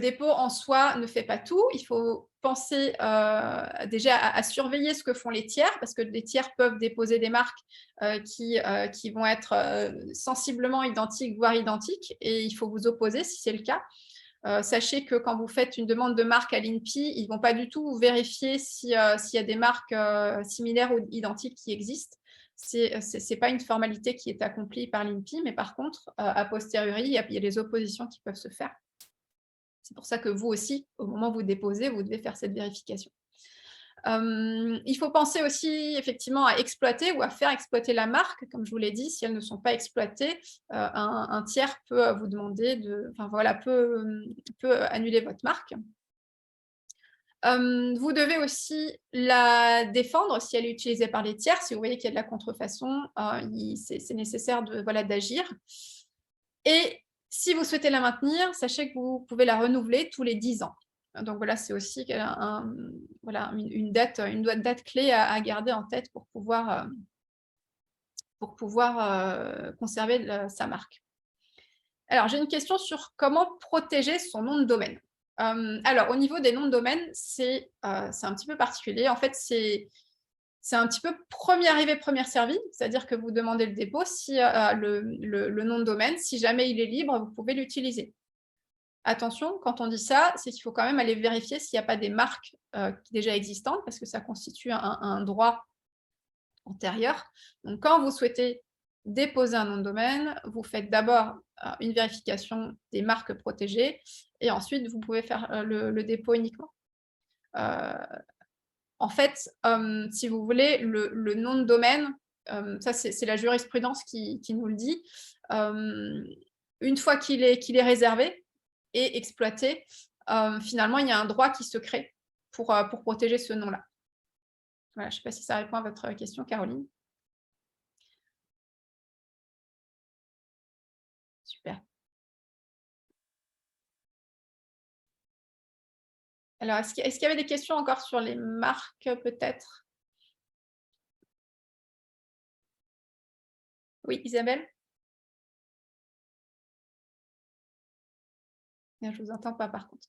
dépôt en soi ne fait pas tout. Il faut penser déjà à surveiller ce que font les tiers, parce que les tiers peuvent déposer des marques qui vont être sensiblement identiques, voire identiques, et il faut vous opposer si c'est le cas. Sachez que quand vous faites une demande de marque à l'INPI, ils ne vont pas du tout vérifier s'il y a des marques similaires ou identiques qui existent. Ce n'est pas une formalité qui est accomplie par l'INPI, mais par contre, a posteriori, il y a des oppositions qui peuvent se faire. C'est pour ça que vous aussi, au moment où vous déposez, vous devez faire cette vérification. Il faut penser aussi effectivement à exploiter ou à faire exploiter la marque. Comme je vous l'ai dit, si elles ne sont pas exploitées, un tiers peut vous demander peut annuler votre marque. Vous devez aussi la défendre si elle est utilisée par les tiers. Si vous voyez qu'il y a de la contrefaçon, c'est nécessaire d'agir. Et si vous souhaitez la maintenir, sachez que vous pouvez la renouveler tous les 10 ans. Donc voilà, c'est une date clé à garder en tête pour pouvoir conserver sa marque. Alors, j'ai une question sur comment protéger son nom de domaine. Alors, au niveau des noms de domaine, c'est un petit peu particulier. En fait, c'est un petit peu premier arrivé, premier servi, c'est-à-dire que vous demandez le dépôt, si le nom de domaine, si jamais il est libre, vous pouvez l'utiliser. Attention, quand on dit ça, c'est qu'il faut quand même aller vérifier s'il n'y a pas des marques déjà existantes, parce que ça constitue un droit antérieur. Donc, quand vous souhaitez déposer un nom de domaine, vous faites d'abord une vérification des marques protégées, et ensuite, vous pouvez faire le dépôt uniquement. En fait, si vous voulez, le nom de domaine, ça c'est la jurisprudence qui nous le dit, une fois qu'il est réservé et exploité, finalement, il y a un droit qui se crée pour protéger ce nom-là. Voilà, je ne sais pas si ça répond à votre question, Caroline. Alors, est-ce qu'il y avait des questions encore sur les marques, peut-être? Oui, Isabelle? Je ne vous entends pas, par contre.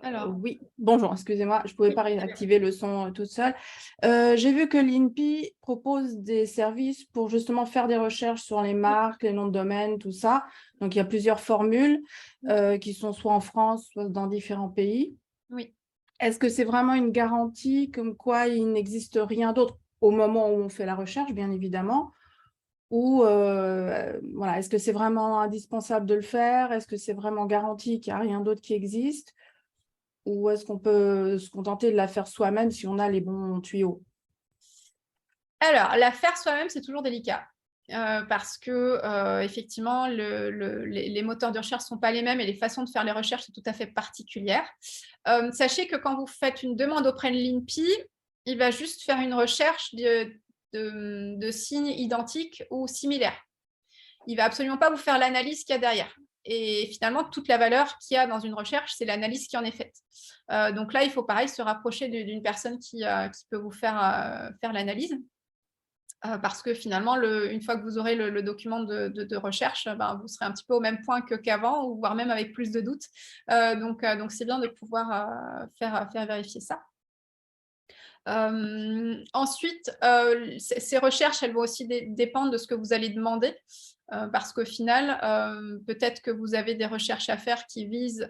Alors, oui, bonjour, excusez-moi, je ne pouvais pas réactiver le son toute seule. J'ai vu que l'INPI propose des services pour justement faire des recherches sur les marques, les noms de domaine, tout ça. Donc, il y a plusieurs formules qui sont soit en France, soit dans différents pays. oui. Est-ce que c'est vraiment une garantie comme quoi il n'existe rien d'autre au moment où on fait la recherche, bien évidemment? Ou voilà, est-ce que c'est vraiment indispensable de le faire? Est-ce que c'est vraiment garanti qu'il n'y a rien d'autre qui existe? Ou est-ce qu'on peut se contenter de la faire soi-même si on a les bons tuyaux? Alors, la faire soi-même, c'est toujours délicat. Parce que effectivement, les moteurs de recherche ne sont pas les mêmes et les façons de faire les recherches sont tout à fait particulières. Sachez que quand vous faites une demande auprès de l'INPI, il va juste faire une recherche de signes identiques ou similaires. Il ne va absolument pas vous faire l'analyse qu'il y a derrière. Et finalement, toute la valeur qu'il y a dans une recherche, c'est l'analyse qui en est faite. Donc là, il faut pareil se rapprocher d'une personne qui peut vous faire l'analyse. Parce que finalement, une fois que vous aurez le document de recherche, vous serez un petit peu au même point qu'avant, ou voire même avec plus de doutes. Donc, c'est bien de pouvoir faire vérifier ça. Ensuite, ces recherches, elles vont aussi dépendre de ce que vous allez demander, parce qu'au final, peut-être que vous avez des recherches à faire qui visent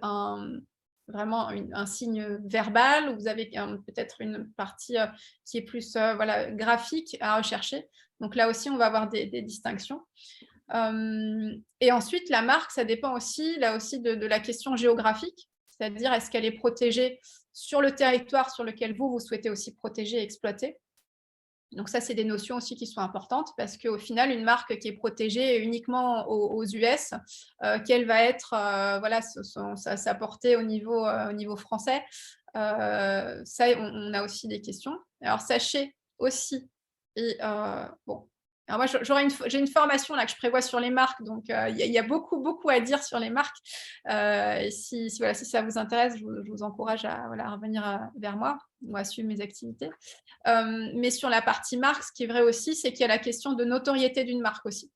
vraiment un signe verbal, ou vous avez peut-être une partie qui est plus voilà, graphique à rechercher. Donc là aussi, on va avoir des distinctions. Et ensuite, la marque, ça dépend aussi, là aussi, de la question géographique, c'est-à-dire est-ce qu'elle est protégée sur le territoire sur lequel vous souhaitez aussi protéger et exploiter. Donc ça, c'est des notions aussi qui sont importantes, parce qu'au final, une marque qui est protégée uniquement aux US, quelle va être voilà, sa portée au niveau français, ça, on a aussi des questions. Alors, sachez aussi, et bon, alors moi, j'ai une formation là que je prévois sur les marques, donc il y a beaucoup à dire sur les marques. Et si ça vous intéresse, je vous encourage à revenir vers moi ou à suivre mes activités. Mais sur la partie marque, ce qui est vrai aussi, c'est qu'il y a la question de notoriété d'une marque aussi.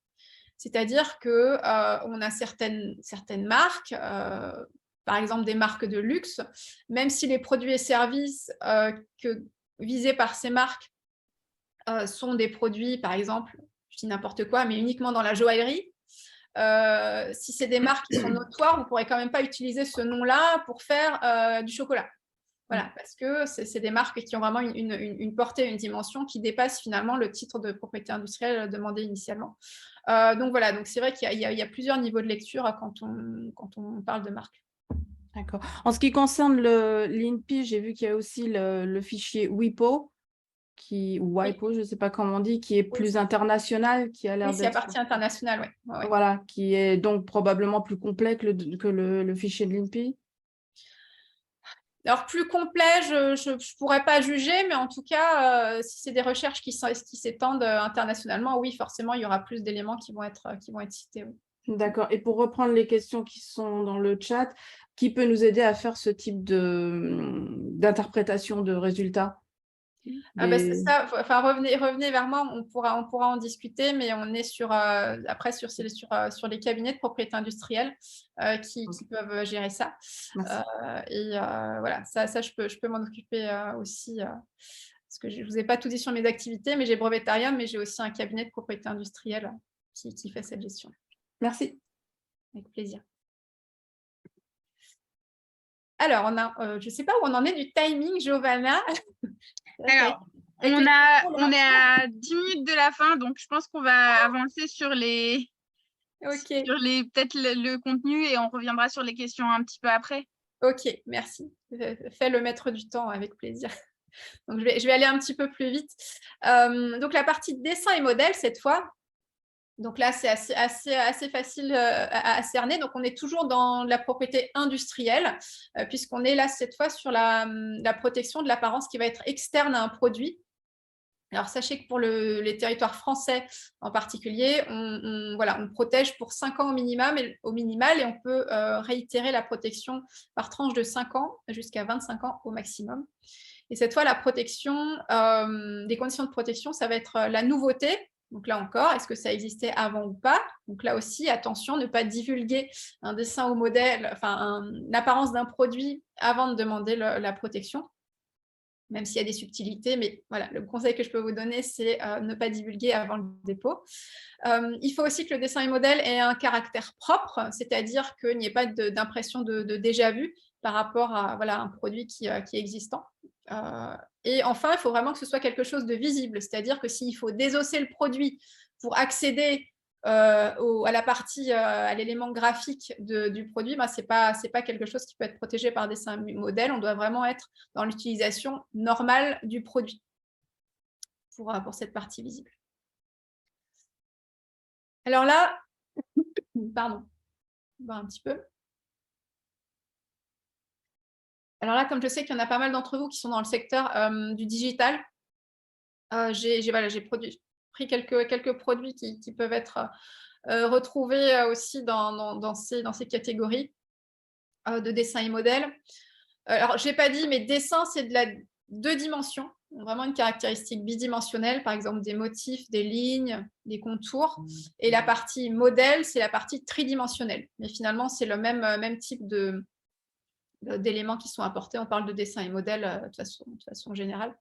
C'est-à-dire qu'on a certaines marques, par exemple des marques de luxe, même si les produits et services visés par ces marques sont des produits, par exemple, je dis n'importe quoi, mais uniquement dans la joaillerie, si c'est des marques qui sont notoires, vous ne pourrez quand même pas utiliser ce nom-là pour faire du chocolat. Voilà, parce que c'est des marques qui ont vraiment une portée, une dimension qui dépasse finalement le titre de propriété industrielle demandé initialement. Donc voilà, donc c'est vrai qu'il y a plusieurs niveaux de lecture quand on parle de marque. D'accord. En ce qui concerne l'INPI, j'ai vu qu'il y a aussi le fichier WIPO, ou WIPO, je ne sais pas comment on dit, qui est plus international, qui a l'air Oui, c'est la d'être… partie internationale, oui. Ouais. Voilà, qui est donc probablement plus complet que le fichier de l'INPI. Alors, plus complet, je ne pourrais pas juger, mais en tout cas, si c'est des recherches qui s'étendent internationalement, oui, forcément, il y aura plus d'éléments qui vont être cités. Oui. D'accord. Et pour reprendre les questions qui sont dans le chat, qui peut nous aider à faire ce type d'interprétation de résultats? C'est ça. Enfin, revenez vers moi, on pourra en discuter, mais on est après sur les cabinets de propriété industrielle qui peuvent gérer ça. Voilà, ça je peux m'en occuper aussi. Parce que je ne vous ai pas tout dit sur mes activités, mais j'ai Brevetarium, mais j'ai aussi un cabinet de propriété industrielle qui fait cette gestion. Merci. Avec plaisir. Alors, je ne sais pas où on en est du timing, Giovanna. Alors, on est à 10 minutes de la fin, donc je pense qu'on va avancer sur peut-être le contenu, et on reviendra sur les questions un petit peu après. Ok, merci. Fais le maître du temps avec plaisir. Donc, je vais aller un petit peu plus vite. Donc, la partie dessin et modèle, cette fois. Donc là, c'est assez facile à cerner. Donc, on est toujours dans la propriété industrielle, puisqu'on est là, cette fois, sur la protection de l'apparence qui va être externe à un produit. Alors, sachez que pour les territoires français en particulier, on protège pour 5 ans au minimal et on peut réitérer la protection par tranche de 5 ans jusqu'à 25 ans au maximum. Et cette fois, la protection, des conditions de protection, ça va être la nouveauté. Donc là encore, est-ce que ça existait avant ou pas? Donc là aussi, attention, ne pas divulguer un dessin au modèle, enfin l'apparence d'un produit avant de demander la protection, même s'il y a des subtilités, mais voilà, le conseil que je peux vous donner, c'est ne pas divulguer avant le dépôt. Il faut aussi que le dessin et modèle ait un caractère propre, c'est-à-dire qu'il n'y ait pas d'impression de déjà-vu par rapport à un produit qui est existant. Et enfin, il faut vraiment que ce soit quelque chose de visible, c'est-à-dire que s'il faut désosser le produit pour accéder à la partie, à l'élément graphique du produit, ce n'est pas quelque chose qui peut être protégé par dessin modèle. On doit vraiment être dans l'utilisation normale du produit pour cette partie visible. Alors là, pardon, on va voir un petit peu. Alors là, comme je sais qu'il y en a pas mal d'entre vous qui sont dans le secteur du digital, j'ai pris quelques produits qui peuvent être retrouvés aussi dans ces catégories de dessin et modèle. Alors, je n'ai pas dit, mais dessin, c'est de la 2 dimensions, vraiment une caractéristique bidimensionnelle, par exemple des motifs, des lignes, des contours. Et la partie modèle, c'est la partie tridimensionnelle. Mais finalement, c'est le même type d'éléments qui sont apportés. On parle de dessin et modèle de façon générale.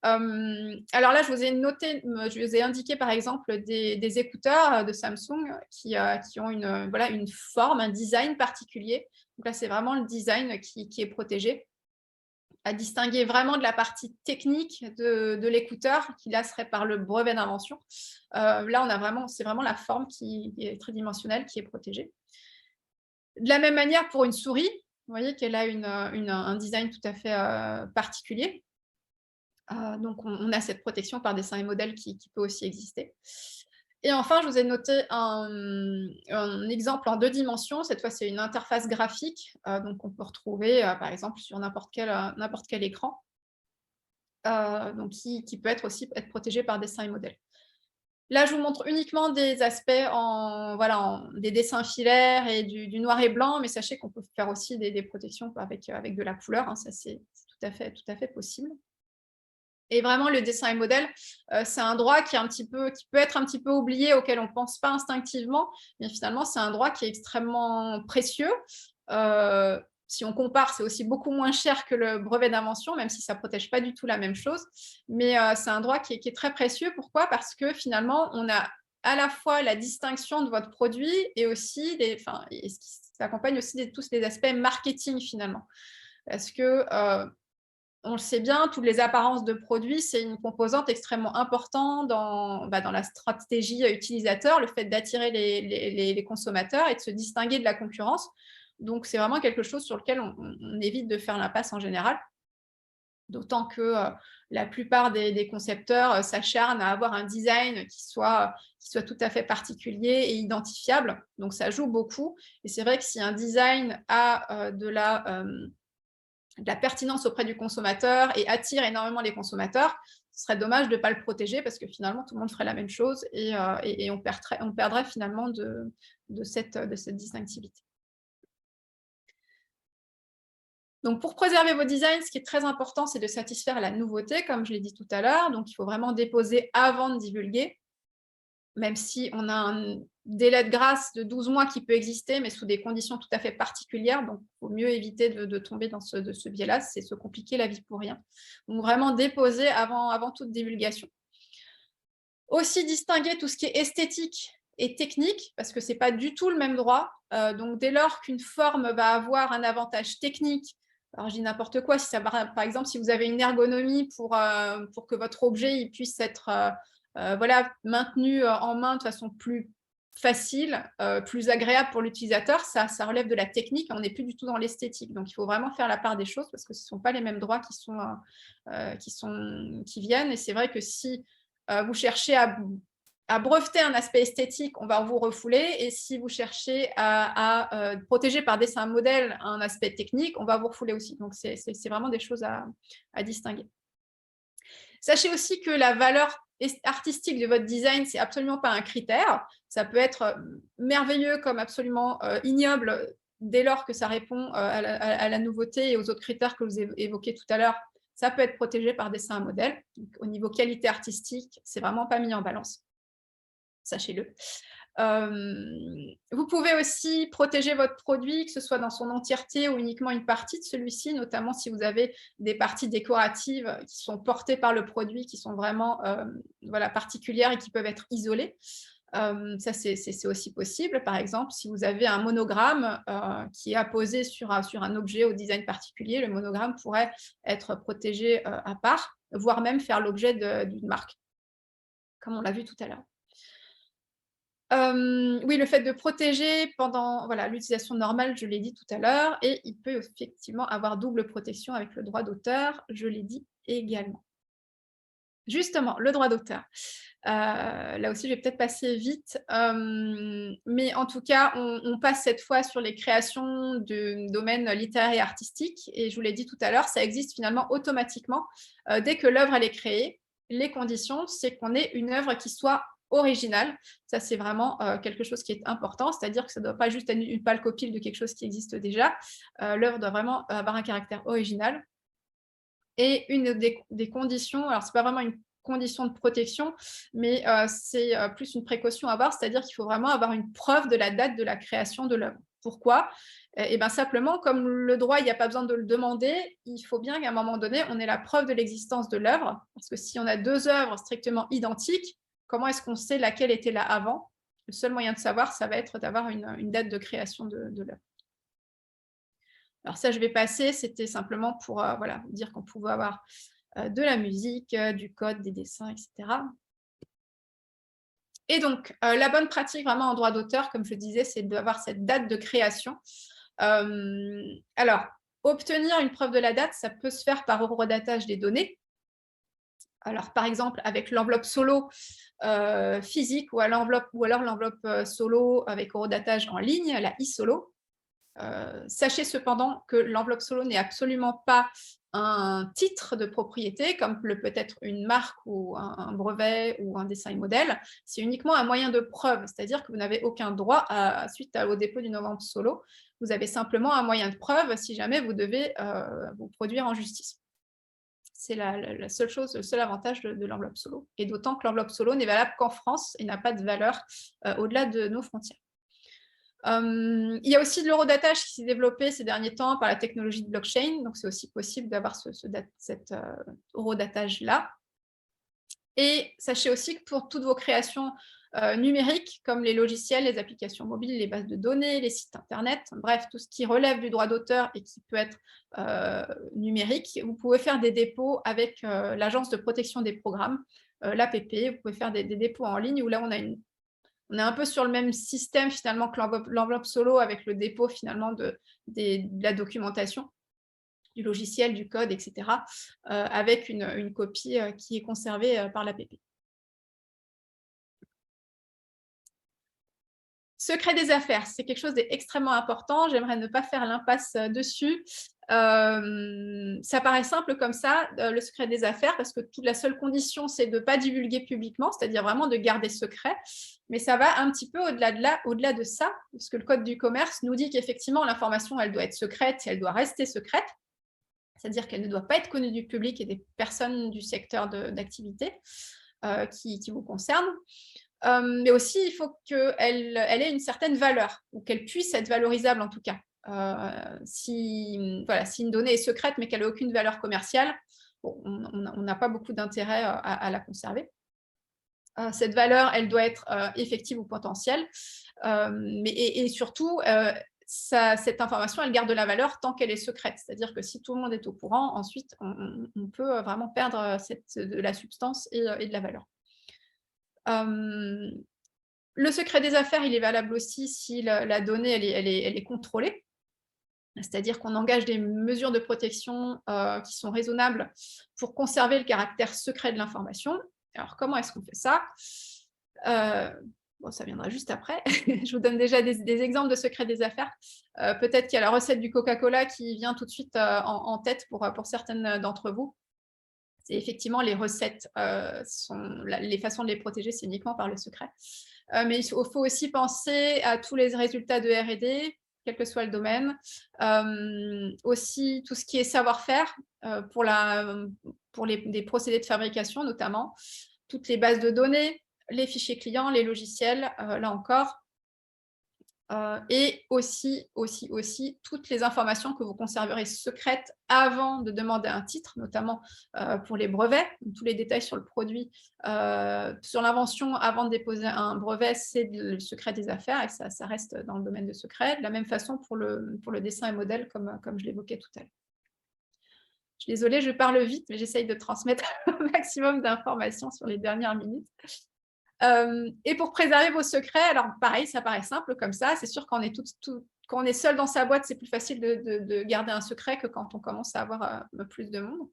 Alors là, je vous ai indiqué par exemple des écouteurs de Samsung qui ont une forme, un design particulier. Donc là, c'est vraiment le design qui est protégé, à distinguer vraiment de la partie technique de l'écouteur, qui là serait par le brevet d'invention. Là, c'est vraiment la forme qui est tridimensionnelle qui est protégée. De la même manière pour une souris, vous voyez qu'elle a un design tout à fait particulier. Donc, on a cette protection par dessin et modèle qui peut aussi exister. Et enfin, je vous ai noté un exemple en 2 dimensions. Cette fois, c'est une interface graphique, donc on peut retrouver, par exemple, sur n'importe quel écran, donc qui peut être protégé par dessin et modèle. Là, je vous montre uniquement des aspects des dessins filaires et du noir et blanc, mais sachez qu'on peut faire aussi des protections avec de la couleur, hein, ça c'est tout à fait possible. Et vraiment, le dessin et modèle, c'est un droit qui peut être un petit peu oublié, auquel on ne pense pas instinctivement, mais finalement, c'est un droit qui est extrêmement précieux. Si on compare, c'est aussi beaucoup moins cher que le brevet d'invention, même si ça ne protège pas du tout la même chose. Mais c'est un droit qui est très précieux. Pourquoi? Parce que finalement, on a à la fois la distinction de votre produit et aussi, ça accompagne aussi tous les aspects marketing finalement. Parce que on le sait bien, toutes les apparences de produits, c'est une composante extrêmement importante dans la stratégie utilisateur, le fait d'attirer les consommateurs et de se distinguer de la concurrence. Donc, c'est vraiment quelque chose sur lequel on évite de faire l'impasse en général. D'autant que la plupart des concepteurs s'acharnent à avoir un design qui soit tout à fait particulier et identifiable. Donc, ça joue beaucoup. Et c'est vrai que si un design a de la pertinence auprès du consommateur et attire énormément les consommateurs, ce serait dommage de ne pas le protéger parce que finalement, tout le monde ferait la même chose et on perdrait finalement de cette distinctivité. Donc, pour préserver vos designs, ce qui est très important, c'est de satisfaire la nouveauté, comme je l'ai dit tout à l'heure. Donc, il faut vraiment déposer avant de divulguer, même si on a un délai de grâce de 12 mois qui peut exister, mais sous des conditions tout à fait particulières. Donc, il faut mieux éviter de tomber dans ce biais-là, c'est se compliquer la vie pour rien. Donc, vraiment déposer avant toute divulgation. Aussi distinguer tout ce qui est esthétique et technique, parce que ce n'est pas du tout le même droit. Donc, dès lors qu'une forme va avoir un avantage technique, alors je dis n'importe quoi, par exemple, si vous avez une ergonomie pour que votre objet il puisse être maintenu en main de façon plus facile, plus agréable pour l'utilisateur, ça relève de la technique, on n'est plus du tout dans l'esthétique. Donc, il faut vraiment faire la part des choses parce que ce ne sont pas les mêmes droits qui viennent. Et c'est vrai que si vous cherchez à breveter un aspect esthétique, on va vous refouler. Et si vous cherchez à protéger par dessin modèle un aspect technique, on va vous refouler aussi. Donc, c'est vraiment des choses à distinguer. Sachez aussi que la valeur artistique de votre design, c'est absolument pas un critère. Ça peut être merveilleux comme absolument ignoble dès lors que ça répond à la nouveauté et aux autres critères que vous évoquez tout à l'heure. Ça peut être protégé par dessin à modèle. Donc, au niveau qualité artistique, c'est vraiment pas mis en balance. Sachez-le. Vous pouvez aussi protéger votre produit, que ce soit dans son entièreté ou uniquement une partie de celui-ci, notamment si vous avez des parties décoratives qui sont portées par le produit, qui sont vraiment voilà, particulières et qui peuvent être isolées. Ça, c'est aussi possible. Par exemple, si vous avez un monogramme qui est apposé sur un objet au design particulier, le monogramme pourrait être protégé à part, voire même faire l'objet d'une marque, comme on l'a vu tout à l'heure. Oui, le fait de protéger pendant l'utilisation normale, je l'ai dit tout à l'heure, et il peut effectivement avoir double protection avec le droit d'auteur, je l'ai dit également. Justement, le droit d'auteur. Là aussi, je vais peut-être passer vite, mais en tout cas, on passe cette fois sur les créations de domaines littéraires et artistiques, et je vous l'ai dit tout à l'heure, ça existe finalement automatiquement. Dès que l'œuvre est créée, les conditions, c'est qu'on ait une œuvre qui soit originale. Ça, c'est vraiment quelque chose qui est important, c'est-à-dire que ça ne doit pas juste être une pâle copie de quelque chose qui existe déjà. L'œuvre doit vraiment avoir un caractère original. Et une des conditions, alors ce n'est pas vraiment une condition de protection, mais c'est plus une précaution à avoir, c'est-à-dire qu'il faut vraiment avoir une preuve de la date de la création de l'œuvre. Pourquoi ? Eh bien, simplement, comme le droit, il n'y a pas besoin de le demander, il faut bien qu'à un moment donné, on ait la preuve de l'existence de l'œuvre, parce que si on a deux œuvres strictement identiques, comment est-ce qu'on sait laquelle était là avant ? Le seul moyen de savoir, ça va être d'avoir une date de création de l'œuvre. Alors ça, je vais passer, c'était simplement pour vous dire qu'on pouvait avoir de la musique, du code, des dessins, etc. Et donc, la bonne pratique vraiment en droit d'auteur, comme je disais, c'est d'avoir cette date de création. Alors, obtenir une preuve de la date, ça peut se faire par horodatage des données. Alors, par exemple, avec l'enveloppe solo physique ou alors l'enveloppe solo avec horodatage en ligne, la e-solo. Sachez cependant que l'enveloppe solo n'est absolument pas un titre de propriété, comme peut être une marque ou un brevet ou un dessin et modèle. C'est uniquement un moyen de preuve, c'est-à-dire que vous n'avez aucun droit suite au dépôt d'une enveloppe solo. Vous avez simplement un moyen de preuve si jamais vous devez vous produire en justice. C'est la seule chose, le seul avantage de l'enveloppe solo. Et d'autant que l'enveloppe solo n'est valable qu'en France et n'a pas de valeur au-delà de nos frontières. Il y a aussi de l'horodatage qui s'est développé ces derniers temps par la technologie de blockchain, donc c'est aussi possible d'avoir cet horodatage-là. Et sachez aussi que pour toutes vos créations numériques, comme les logiciels, les applications mobiles, les bases de données, les sites internet, bref, tout ce qui relève du droit d'auteur et qui peut être numérique, vous pouvez faire des dépôts avec l'Agence de protection des programmes, l'APP. Vous pouvez faire des dépôts en ligne où là, on est un peu sur le même système finalement que l'enveloppe solo avec le dépôt finalement de la documentation, du logiciel, du code, etc., avec une copie qui est conservée par l'APP. Secret des affaires, c'est quelque chose d'extrêmement important. J'aimerais ne pas faire l'impasse dessus. Ça paraît simple comme ça, le secret des affaires, parce que toute la seule condition, c'est de ne pas divulguer publiquement, c'est-à-dire vraiment de garder secret. Mais ça va un petit peu au-delà de ça, parce que le Code du commerce nous dit qu'effectivement, l'information, elle doit être secrète et elle doit rester secrète, c'est-à-dire qu'elle ne doit pas être connue du public et des personnes du secteur d'activité qui vous concernent. Mais aussi, il faut qu'elle ait une certaine valeur, ou qu'elle puisse être valorisable en tout cas. Si une donnée est secrète mais qu'elle n'a aucune valeur commerciale, bon, on n'a pas beaucoup d'intérêt à la conserver. Cette valeur, elle doit être effective ou potentielle, et surtout, cette information, elle garde de la valeur tant qu'elle est secrète. C'est-à-dire que si tout le monde est au courant, ensuite, on peut vraiment perdre de la substance et de la valeur. Le secret des affaires, il est valable aussi si la donnée, elle est contrôlée. C'est-à-dire qu'on engage des mesures de protection qui sont raisonnables pour conserver le caractère secret de l'information. Alors, comment est-ce qu'on fait ça ? Bon, ça viendra juste après. Je vous donne déjà des exemples de secret des affaires. Peut-être qu'il y a la recette du Coca-Cola qui vient tout de suite en tête pour certaines d'entre vous. effectivement, les recettes, les façons de les protéger, c'est uniquement par le secret. Mais il faut aussi penser à tous les résultats de R&D, quel que soit le domaine. Aussi, tout ce qui est savoir-faire pour des procédés de fabrication, notamment. Toutes les bases de données, les fichiers clients, les logiciels, là encore. Et aussi, toutes les informations que vous conserverez secrètes avant de demander un titre, notamment pour les brevets. Tous les détails sur le produit, sur l'invention avant de déposer un brevet, c'est le secret des affaires et ça reste dans le domaine de secret. De la même façon pour le dessin et modèle, comme je l'évoquais tout à l'heure. Je suis désolée, je parle vite, mais j'essaye de transmettre un maximum d'informations sur les dernières minutes. Et pour préserver vos secrets, alors pareil, ça paraît simple comme ça. C'est sûr quand on est seul dans sa boîte, c'est plus facile de garder un secret que quand on commence à avoir plus de monde.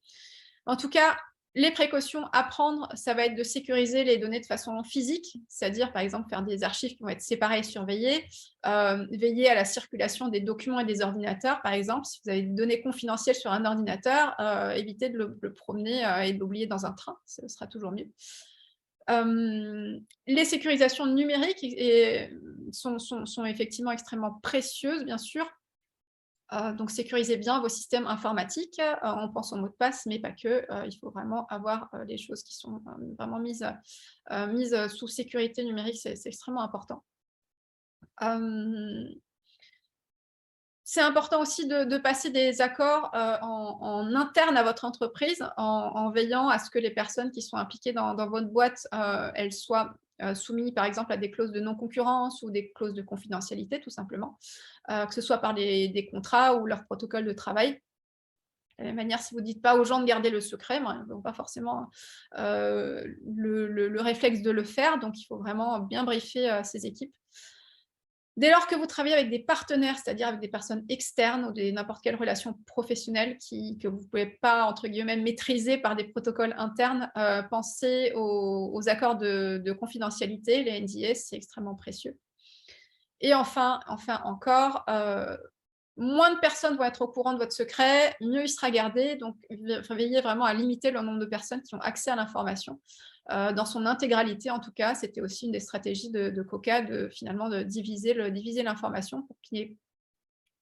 En tout cas, les précautions à prendre, ça va être de sécuriser les données de façon physique, c'est-à-dire par exemple faire des archives qui vont être séparées et surveillées, veiller à la circulation des documents et des ordinateurs, par exemple. Si vous avez des données confidentielles sur un ordinateur, évitez de le promener et de l'oublier dans un train, ce sera toujours mieux. Les sécurisations numériques sont effectivement extrêmement précieuses, bien sûr. Donc, sécurisez bien vos systèmes informatiques. On pense au mot de passe, mais pas que. Il faut vraiment avoir les choses qui sont vraiment mises sous sécurité numérique. C'est extrêmement important. C'est important aussi de passer des accords en interne à votre entreprise, en veillant à ce que les personnes qui sont impliquées dans votre boîte, elles soient soumises par exemple à des clauses de non-concurrence ou des clauses de confidentialité tout simplement, que ce soit par des contrats ou leur protocole de travail. De la même manière, si vous ne dites pas aux gens de garder le secret, ils n'ont pas forcément le réflexe de le faire, donc il faut vraiment bien briefer ces équipes. Dès lors que vous travaillez avec des partenaires, c'est-à-dire avec des personnes externes ou n'importe quelle relation professionnelle que vous ne pouvez pas, entre guillemets, maîtriser par des protocoles internes, pensez aux accords de confidentialité, les NDA, c'est extrêmement précieux. Et enfin encore, moins de personnes vont être au courant de votre secret, mieux il sera gardé. Donc, veillez vraiment à limiter le nombre de personnes qui ont accès à l'information. Dans son intégralité, en tout cas, c'était aussi une des stratégies de Coca, finalement de diviser l'information pour qu'il n'y ait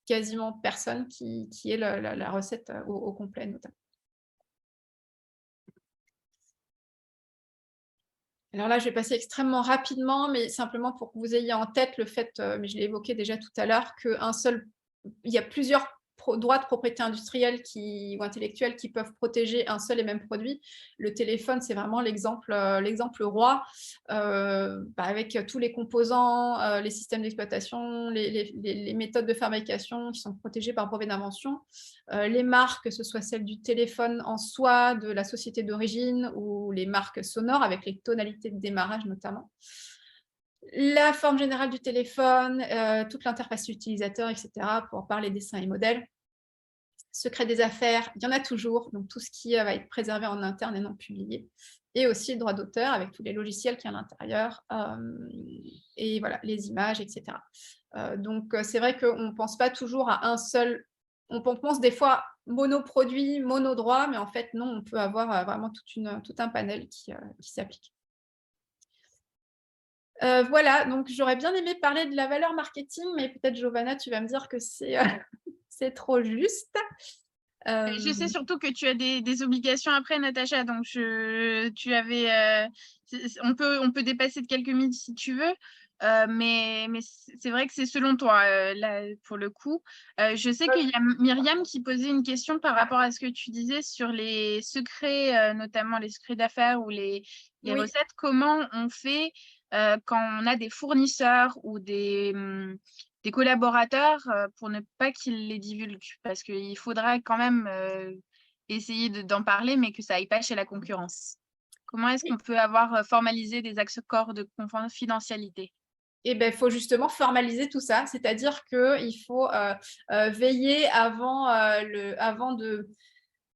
quasiment personne qui ait la recette au complet, notamment. Alors là, je vais passer extrêmement rapidement, mais simplement pour que vous ayez en tête le fait, mais je l'ai évoqué déjà tout à l'heure, il y a plusieurs droits de propriété industrielle ou intellectuelle qui peuvent protéger un seul et même produit. Le téléphone, c'est vraiment l'exemple roi, avec tous les composants, les systèmes d'exploitation, les méthodes de fabrication qui sont protégées par brevet d'invention. Les marques, que ce soit celles du téléphone en soi, de la société d'origine ou les marques sonores avec les tonalités de démarrage notamment. La forme générale du téléphone, toute l'interface utilisateur, etc. pour parler dessins et modèles. Secret des affaires, il y en a toujours, donc tout ce qui va être préservé en interne et non publié. Et aussi le droit d'auteur avec tous les logiciels qu'il y a à l'intérieur, et voilà, les images, etc. Donc c'est vrai qu'on ne pense pas toujours à un seul, on pense des fois monoproduit, monodroit, mais en fait non, on peut avoir vraiment tout un panel qui s'applique. Voilà, donc j'aurais bien aimé parler de la valeur marketing, mais peut-être Giovanna, tu vas me dire que c'est trop juste. Je sais surtout que tu as des obligations après, Natacha, donc on peut dépasser de quelques minutes si tu veux, mais c'est vrai que c'est selon toi, là, pour le coup. Je sais qu'il y a Myriam qui posait une question par rapport à ce que tu disais sur les secrets, notamment les secrets d'affaires ou les recettes. Comment on fait quand on a des fournisseurs ou des collaborateurs pour ne pas qu'ils les divulguent, parce qu'il faudra quand même essayer d'en parler, mais que ça aille pas chez la concurrence. Comment est-ce qu'on peut avoir formalisé des accords de confidentialité? Eh bien, il faut justement formaliser tout ça, c'est-à-dire qu'il faut veiller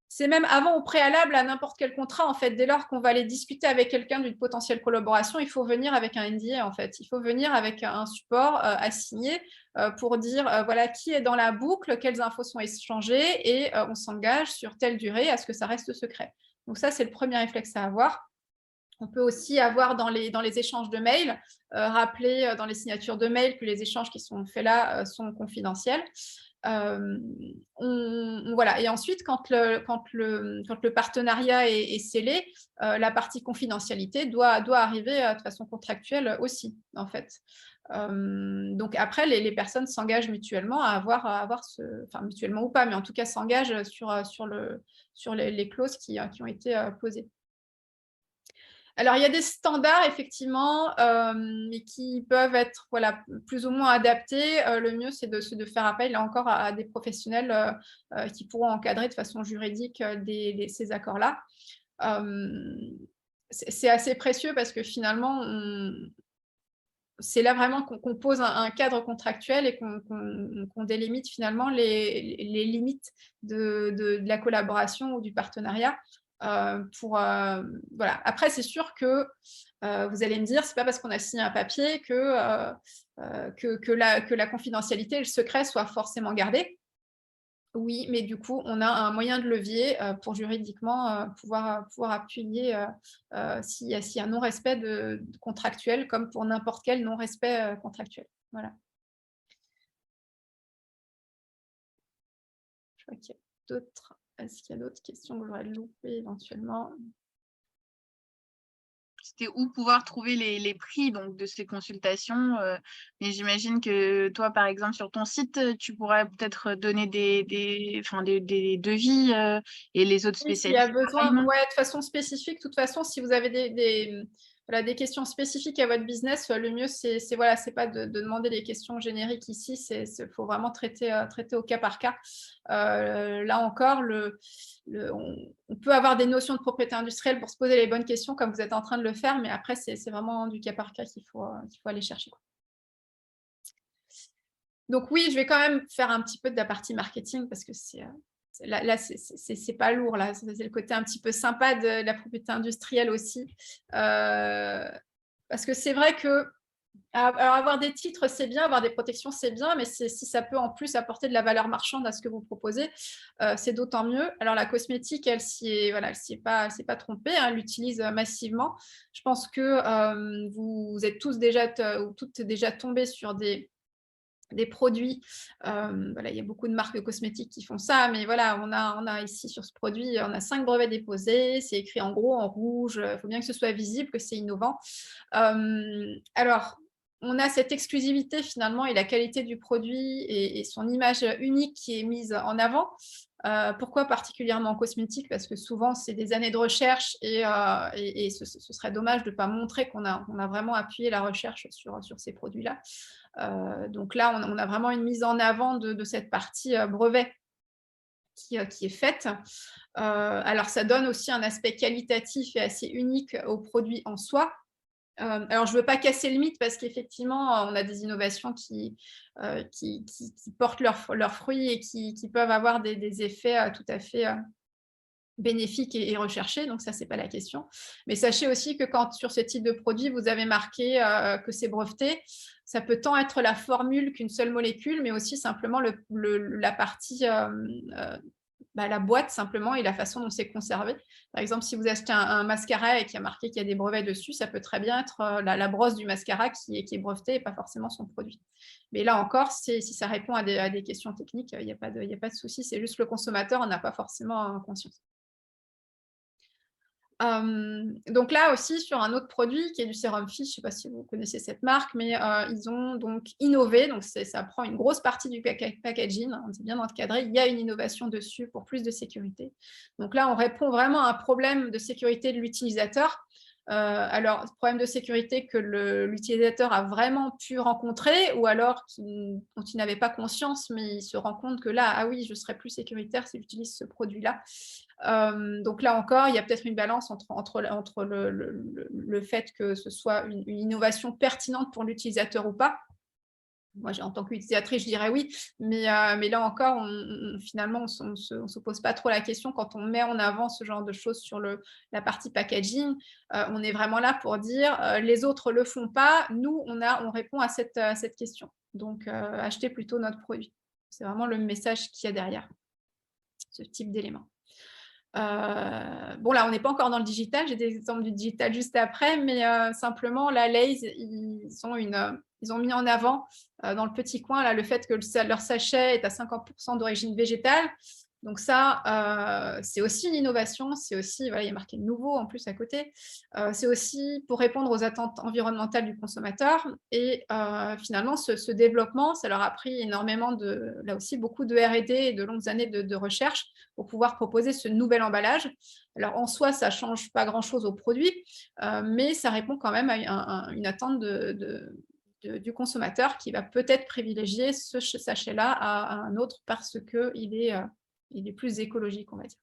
c'est même avant au préalable à n'importe quel contrat, en fait. Dès lors qu'on va aller discuter avec quelqu'un d'une potentielle collaboration, il faut venir avec un NDA, en fait. Il faut venir avec un support à signer pour dire voilà qui est dans la boucle, quelles infos sont échangées et on s'engage sur telle durée à ce que ça reste secret. Donc ça, c'est le premier réflexe à avoir. On peut aussi avoir dans les échanges de mails, rappeler dans les signatures de mails que les échanges qui sont faits là sont confidentiels. Voilà. Et ensuite, quand le partenariat est scellé, la partie confidentialité doit arriver de façon contractuelle aussi, en fait. Donc après, les personnes s'engagent mutuellement à avoir enfin mutuellement ou pas, mais en tout cas s'engagent sur les clauses qui ont été posées. Alors, il y a des standards, effectivement, mais qui peuvent être plus ou moins adaptés. Le mieux, c'est de faire appel, là encore, à des professionnels qui pourront encadrer de façon juridique ces accords-là. C'est assez précieux parce que finalement, c'est là vraiment qu'on pose un cadre contractuel et qu'on délimite finalement les limites de la collaboration ou du partenariat. Voilà. Après, c'est sûr que vous allez me dire, c'est pas parce qu'on a signé un papier que la confidentialité et le secret soient forcément gardés. Oui, mais du coup, on a un moyen de levier pour juridiquement pouvoir appuyer s'il y a un non-respect contractuel, comme pour n'importe quel non-respect contractuel. Voilà. Je crois qu'il y a d'autres. Est-ce qu'il y a d'autres questions que j'aurais loupées éventuellement? C'était où pouvoir trouver les prix donc, de ces consultations. Mais j'imagine que toi, par exemple, sur ton site, tu pourrais peut-être donner des devis et les autres Oui, s'il y a spécialistes. besoin, de façon spécifique. De toute façon, si vous avez des questions spécifiques à votre business, le mieux, c'est pas de demander les questions génériques ici. Il faut vraiment traiter au cas par cas. Là encore, on peut avoir des notions de propriété industrielle pour se poser les bonnes questions, comme vous êtes en train de le faire, mais après, c'est vraiment du cas par cas qu'il faut aller chercher. Donc oui, je vais quand même faire un petit peu de la partie marketing parce que là, c'est pas lourd, là. C'est le côté un petit peu sympa de la propriété industrielle aussi. Parce que c'est vrai que alors avoir des titres, c'est bien, avoir des protections, c'est bien, mais si ça peut en plus apporter de la valeur marchande à ce que vous proposez, c'est d'autant mieux. Alors la cosmétique, elle s'y est pas trompée, hein, elle l'utilise massivement. Je pense que vous êtes tous déjà ou toutes déjà tombés sur des produits. Il y a beaucoup de marques cosmétiques qui font ça, mais voilà, on a ici sur ce produit, on a 5 brevets déposés, c'est écrit en gros en rouge, il faut bien que ce soit visible, que c'est innovant. Alors, on a cette exclusivité finalement et la qualité du produit et son image unique qui est mise en avant. Pourquoi particulièrement en cosmétique? Parce que souvent, c'est des années de recherche et ce serait dommage de ne pas montrer qu'on a vraiment appuyé la recherche sur ces produits-là. Donc là, on a vraiment une mise en avant de cette partie brevet qui est faite. Alors, ça donne aussi un aspect qualitatif et assez unique au produit en soi. Alors, je ne veux pas casser le mythe parce qu'effectivement, on a des innovations qui portent leurs fruits et qui peuvent avoir des effets tout à fait bénéfiques et recherchés. Donc ça, ce n'est pas la question. Mais sachez aussi que quand sur ce type de produit, vous avez marqué que c'est breveté, ça peut tant être la formule qu'une seule molécule, mais aussi simplement la partie la boîte simplement et la façon dont c'est conservé. Par exemple, si vous achetez un mascara et qu'il y a marqué qu'il y a des brevets dessus, ça peut très bien être la brosse du mascara qui est brevetée et pas forcément son produit. Mais là encore, si ça répond à des questions techniques, il n'y a pas de souci, c'est juste le consommateur n'en a pas forcément conscience. Donc là aussi, sur un autre produit qui est du sérum Fiche, je ne sais pas si vous connaissez cette marque, mais ils ont donc innové, donc ça prend une grosse partie du packaging, hein, c'est bien encadré, il y a une innovation dessus pour plus de sécurité. Donc là, on répond vraiment à un problème de sécurité de l'utilisateur. Alors, problème de sécurité que l'utilisateur a vraiment pu rencontrer ou alors dont il n'avait pas conscience, mais il se rend compte que là, ah oui, je serai plus sécuritaire si j'utilise ce produit-là. Donc là encore, il y a peut-être une balance entre le fait que ce soit une innovation pertinente pour l'utilisateur ou pas. Moi, en tant qu'utilisatrice, je dirais oui, mais là encore, finalement, on ne se pose pas trop la question quand on met en avant ce genre de choses sur la partie packaging. On est vraiment là pour dire les autres ne le font pas, nous, on répond à cette question. Donc, achetez plutôt notre produit. C'est vraiment le message qu'il y a derrière ce type d'éléments. Bon, là, on n'est pas encore dans le digital. J'ai des exemples du digital juste après, mais simplement, là, Lay's, ils ont mis en avant dans le petit coin là, le fait que leur sachet est à 50% d'origine végétale. Donc ça, c'est aussi une innovation. C'est aussi, voilà, il y a marqué nouveau en plus à côté. C'est aussi pour répondre aux attentes environnementales du consommateur. Et finalement, ce développement, ça leur a pris énormément là aussi, beaucoup de R&D et de longues années de recherche pour pouvoir proposer ce nouvel emballage. Alors, en soi, ça ne change pas grand-chose au produit, mais ça répond quand même à une attente du consommateur qui va peut-être privilégier ce sachet-là à un autre parce qu'il est plus écologique, on va dire.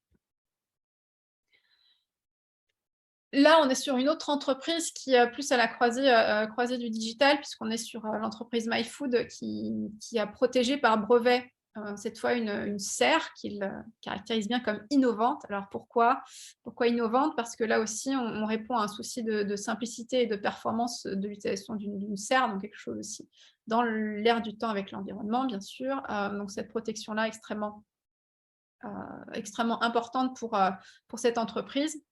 Là, on est sur une autre entreprise qui est plus à la croisée du digital, puisqu'on est sur l'entreprise MyFood qui a protégé par brevet cette fois une serre qu'il caractérise bien comme innovante. Alors pourquoi innovante? Parce que là aussi, on répond à un souci de simplicité et de performance de l'utilisation d'une serre, donc quelque chose aussi dans l'air du temps avec l'environnement, bien sûr. Donc cette protection-là extrêmement importante pour cette entreprise.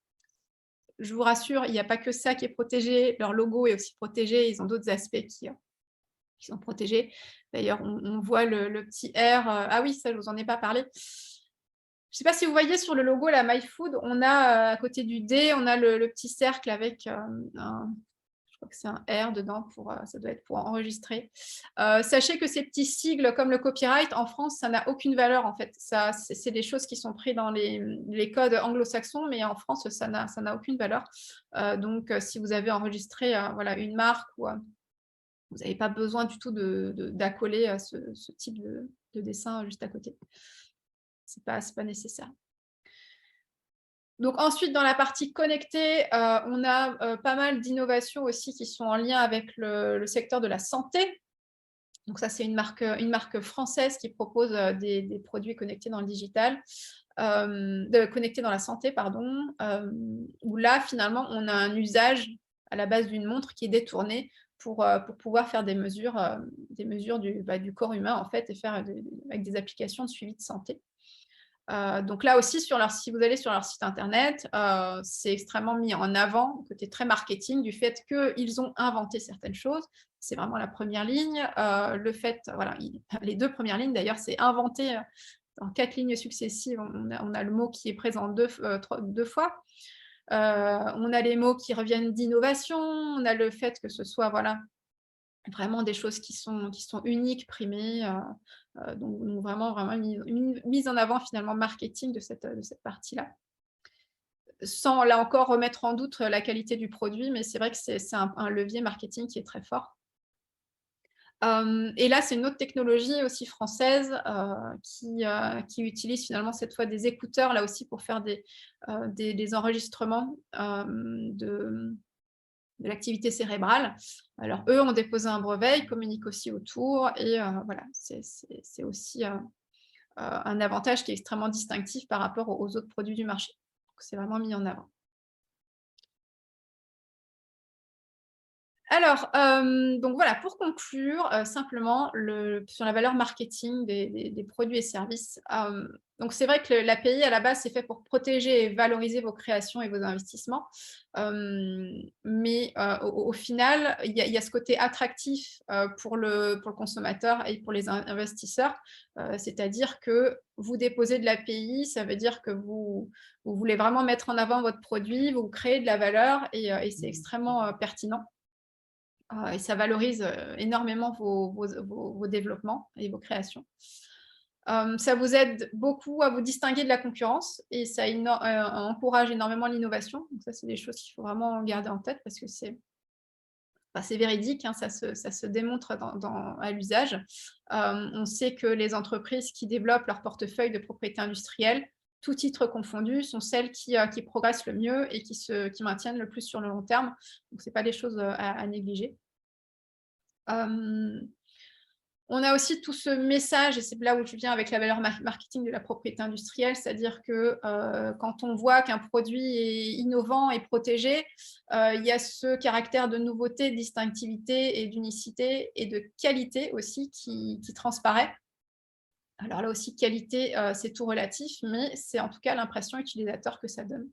Je vous rassure, il n'y a pas que ça qui est protégé. Leur logo est aussi protégé. Ils ont d'autres aspects qui sont protégés. D'ailleurs, on voit le petit R. Ah oui, ça, je ne vous en ai pas parlé. Je ne sais pas si vous voyez sur le logo, la MyFood, on a à côté du D, on a le petit cercle avec je crois que c'est un R dedans, ça doit être pour enregistrer. Sachez que ces petits sigles, comme le copyright, en France, ça n'a aucune valeur, en fait. C'est des choses qui sont prises dans les codes anglo-saxons, mais en France, ça n'a aucune valeur. Donc, si vous avez enregistré voilà, une marque, vous n'avez pas besoin du tout d'accoler ce type de dessin juste à côté. Ce n'est pas nécessaire. Donc ensuite, dans la partie connectée, on a pas mal d'innovations aussi qui sont en lien avec le secteur de la santé. Donc ça, c'est une marque française qui propose des produits connectés dans le digital, connectés dans la santé, pardon, où là, finalement, on a un usage à la base d'une montre qui est détourné pour pouvoir faire des mesures du corps humain, en fait, et faire avec des applications de suivi de santé. Donc là aussi, si vous allez sur leur site internet, c'est extrêmement mis en avant, côté très marketing, du fait qu'ils ont inventé certaines choses. C'est vraiment la première ligne. Le fait, voilà, les deux premières lignes d'ailleurs, c'est inventé en 4 lignes successives. On a le mot qui est présent deux fois. On a les mots qui reviennent d'innovation. On a le fait que ce soit voilà, vraiment des choses qui sont uniques, primées. Donc vraiment une mise en avant finalement marketing de cette partie-là. Sans là encore remettre en doute la qualité du produit, mais c'est vrai que c'est un levier marketing qui est très fort. Et là, c'est une autre technologie aussi française qui utilise finalement cette fois des écouteurs, là aussi pour faire des enregistrements de l'activité cérébrale. Alors, eux ont déposé un brevet, ils communiquent aussi autour, et voilà, c'est aussi un avantage qui est extrêmement distinctif par rapport aux autres produits du marché. C'est vraiment mis en avant. Alors, donc voilà, pour conclure, simplement, sur la valeur marketing des produits et services. Donc, c'est vrai que l'API, à la base, c'est fait pour protéger et valoriser vos créations et vos investissements. Mais au final, il y a ce côté attractif pour le consommateur et pour les investisseurs. C'est-à-dire que vous déposez de l'API, ça veut dire que vous voulez vraiment mettre en avant votre produit, vous créez de la valeur et c'est extrêmement pertinent. Et ça valorise énormément vos développements et vos créations. Ça vous aide beaucoup à vous distinguer de la concurrence et ça encourage énormément l'innovation. Donc ça, c'est des choses qu'il faut vraiment garder en tête parce que c'est véridique, hein, ça se démontre à l'usage. On sait que les entreprises qui développent leur portefeuille de propriété industrielle, tout titre confondu, sont celles qui progressent le mieux et qui maintiennent le plus sur le long terme. Donc, ce n'est pas des choses à négliger. On a aussi tout ce message, et c'est là où je viens avec la valeur marketing de la propriété industrielle, c'est-à-dire que quand on voit qu'un produit est innovant et protégé, il y a ce caractère de nouveauté, de distinctivité et d'unicité et de qualité aussi qui transparaît. Alors là aussi, qualité, c'est tout relatif, mais c'est en tout cas l'impression utilisateur que ça donne.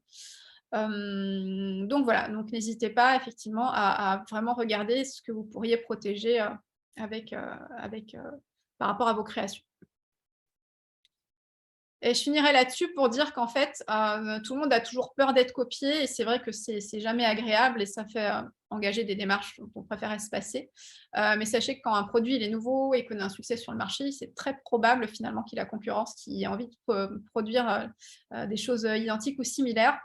Donc voilà, donc n'hésitez pas effectivement à vraiment regarder ce que vous pourriez protéger avec, par rapport à vos créations. Et je finirai là-dessus pour dire qu'en fait, tout le monde a toujours peur d'être copié et c'est vrai que c'est jamais agréable et ça fait, engager des démarches dont on préfère se passer. Mais sachez que quand un produit il est nouveau et connaît un succès sur le marché, c'est très probable finalement qu'il y ait la concurrence qui ait envie de produire, des choses, identiques ou similaires.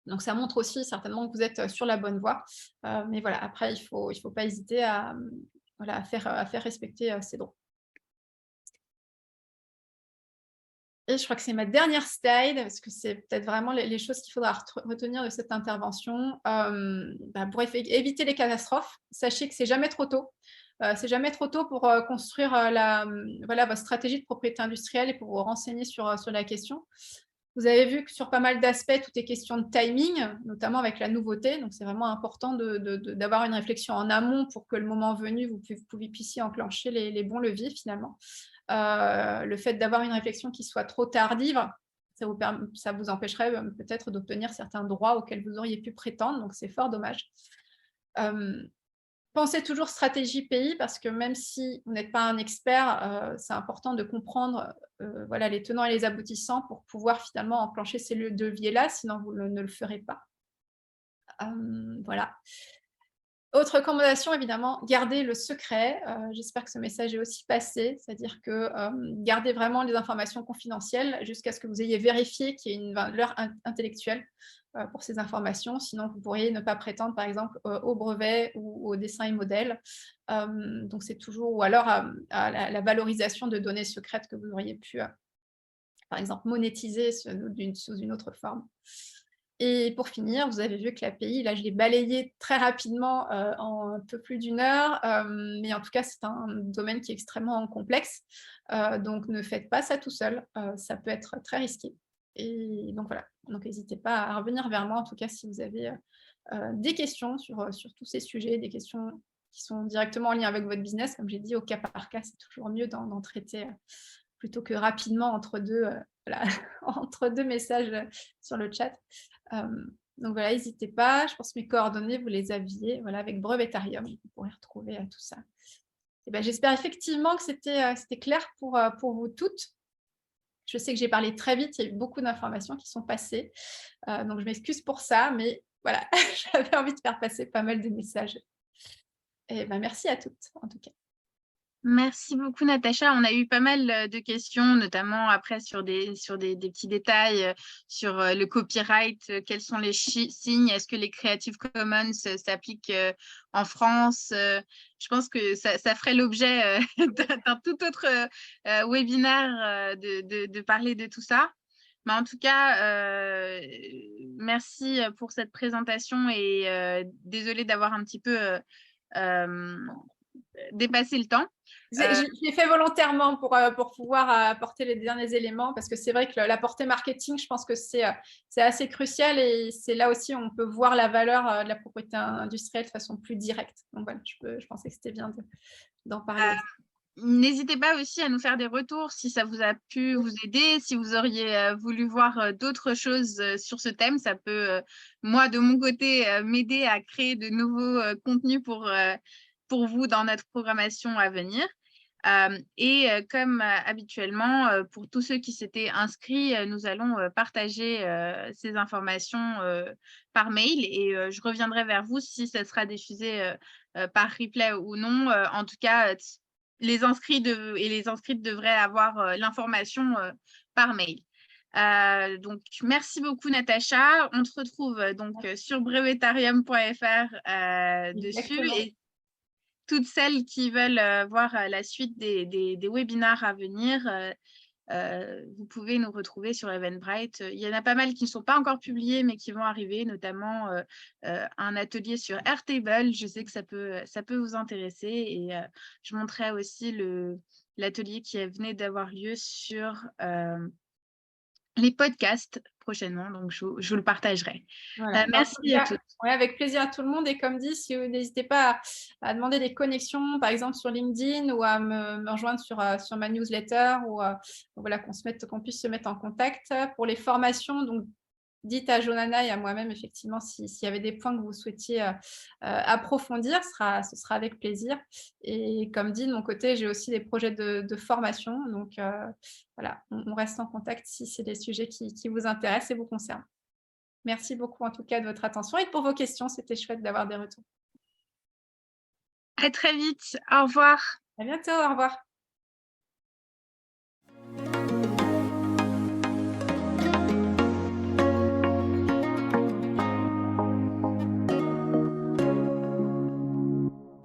Donc ça montre aussi certainement que vous êtes, sur la bonne voie. Mais voilà, après il faut pas hésiter à, voilà, à faire respecter, ses droits. Et je crois que c'est ma dernière slide, parce que c'est peut-être vraiment les choses qu'il faudra retenir de cette intervention. Pour éviter les catastrophes, sachez que c'est jamais trop tôt. C'est jamais trop tôt pour construire voilà, votre stratégie de propriété industrielle et pour vous renseigner sur la question. Vous avez vu que sur pas mal d'aspects, tout est question de timing, notamment avec la nouveauté. Donc, c'est vraiment important d'avoir une réflexion en amont pour que le moment venu, vous puissiez enclencher les bons leviers finalement. Le fait d'avoir une réflexion qui soit trop tardive, ça vous empêcherait peut-être d'obtenir certains droits auxquels vous auriez pu prétendre. Donc, c'est fort dommage. Pensez toujours stratégie pays parce que même si vous n'êtes pas un expert, c'est important de comprendre voilà, les tenants et les aboutissants pour pouvoir finalement enclencher ces leviers-là, sinon vous ne le ferez pas. Voilà. Autre recommandation, évidemment, gardez le secret. J'espère que ce message est aussi passé, c'est-à-dire que gardez vraiment les informations confidentielles jusqu'à ce que vous ayez vérifié qu'il y ait une valeur intellectuelle pour ces informations. Sinon, vous pourriez ne pas prétendre, par exemple, au brevet ou au dessin et modèle. Donc, c'est toujours, ou alors à la valorisation de données secrètes que vous auriez pu, par exemple, monétiser sous une autre forme. Et pour finir, vous avez vu que l'API, là, je l'ai balayé très rapidement en un peu plus d'1 heure, mais en tout cas, c'est un domaine qui est extrêmement complexe. Donc, ne faites pas ça tout seul, ça peut être très risqué. Et donc, voilà. Donc, n'hésitez pas à revenir vers moi, en tout cas, si vous avez des questions sur tous ces sujets, des questions qui sont directement en lien avec votre business. Comme j'ai dit, au cas par cas, c'est toujours mieux d'en traiter plutôt que rapidement entre deux, voilà, entre deux messages sur le chat. Donc voilà, n'hésitez pas. Je pense que mes coordonnées, vous les aviez. Voilà, avec Brevetarium, vous pourrez retrouver tout ça. Et ben, j'espère effectivement que c'était clair pour vous toutes. Je sais que j'ai parlé très vite, il y a eu beaucoup d'informations qui sont passées. Donc je m'excuse pour ça, mais voilà, j'avais envie de faire passer pas mal de messages. Et ben, merci à toutes, en tout cas. Merci beaucoup, Natacha. On a eu pas mal de questions, notamment après sur des petits détails sur le copyright. Quels sont les signes? Est-ce que les Creative Commons s'appliquent en France? Je pense que ça ferait l'objet d'un tout autre webinaire de parler de tout ça. Mais en tout cas, merci pour cette présentation et désolée d'avoir un petit peu dépassé le temps. J'ai fait volontairement pour pouvoir apporter les derniers éléments parce que c'est vrai que la portée marketing, je pense que c'est assez crucial et c'est là aussi où on peut voir la valeur de la propriété industrielle de façon plus directe. Donc voilà, je pensais que c'était bien d'en parler. N'hésitez pas aussi à nous faire des retours si ça vous a pu vous aider, si vous auriez voulu voir d'autres choses sur ce thème. Ça peut, moi, de mon côté, m'aider à créer de nouveaux contenus pour vous dans notre programmation à venir. Comme habituellement, pour tous ceux qui s'étaient inscrits, nous allons partager ces informations par mail et je reviendrai vers vous si ça sera diffusé par replay ou non. En tout cas, les inscrits et les inscrites devraient avoir l'information par mail. Donc, merci beaucoup, Natacha. On se retrouve donc sur brevetarium.fr dessus. Et toutes celles qui veulent voir la suite des webinaires à venir, vous pouvez nous retrouver sur Eventbrite. Il y en a pas mal qui ne sont pas encore publiés, mais qui vont arriver, notamment un atelier sur Airtable. Je sais que ça peut vous intéresser. Et je montrerai aussi l'atelier qui venait d'avoir lieu sur les podcasts prochainement, donc je vous le partagerai. Voilà. Merci à tous. Ouais, avec plaisir à tout le monde. Et comme dit, si vous n'hésitez pas à demander des connexions, par exemple sur LinkedIn, ou à me rejoindre sur ma newsletter, ou voilà, qu'on puisse se mettre en contact. Pour les formations, donc dites à Jonana et à moi-même, effectivement, s'il y avait des points que vous souhaitiez approfondir, ce sera avec plaisir. Et comme dit, de mon côté, j'ai aussi des projets de formation. Donc voilà, on reste en contact si c'est des sujets qui vous intéressent et vous concernent. Merci beaucoup en tout cas de votre attention et pour vos questions. C'était chouette d'avoir des retours. À très vite. Au revoir. À bientôt. Au revoir.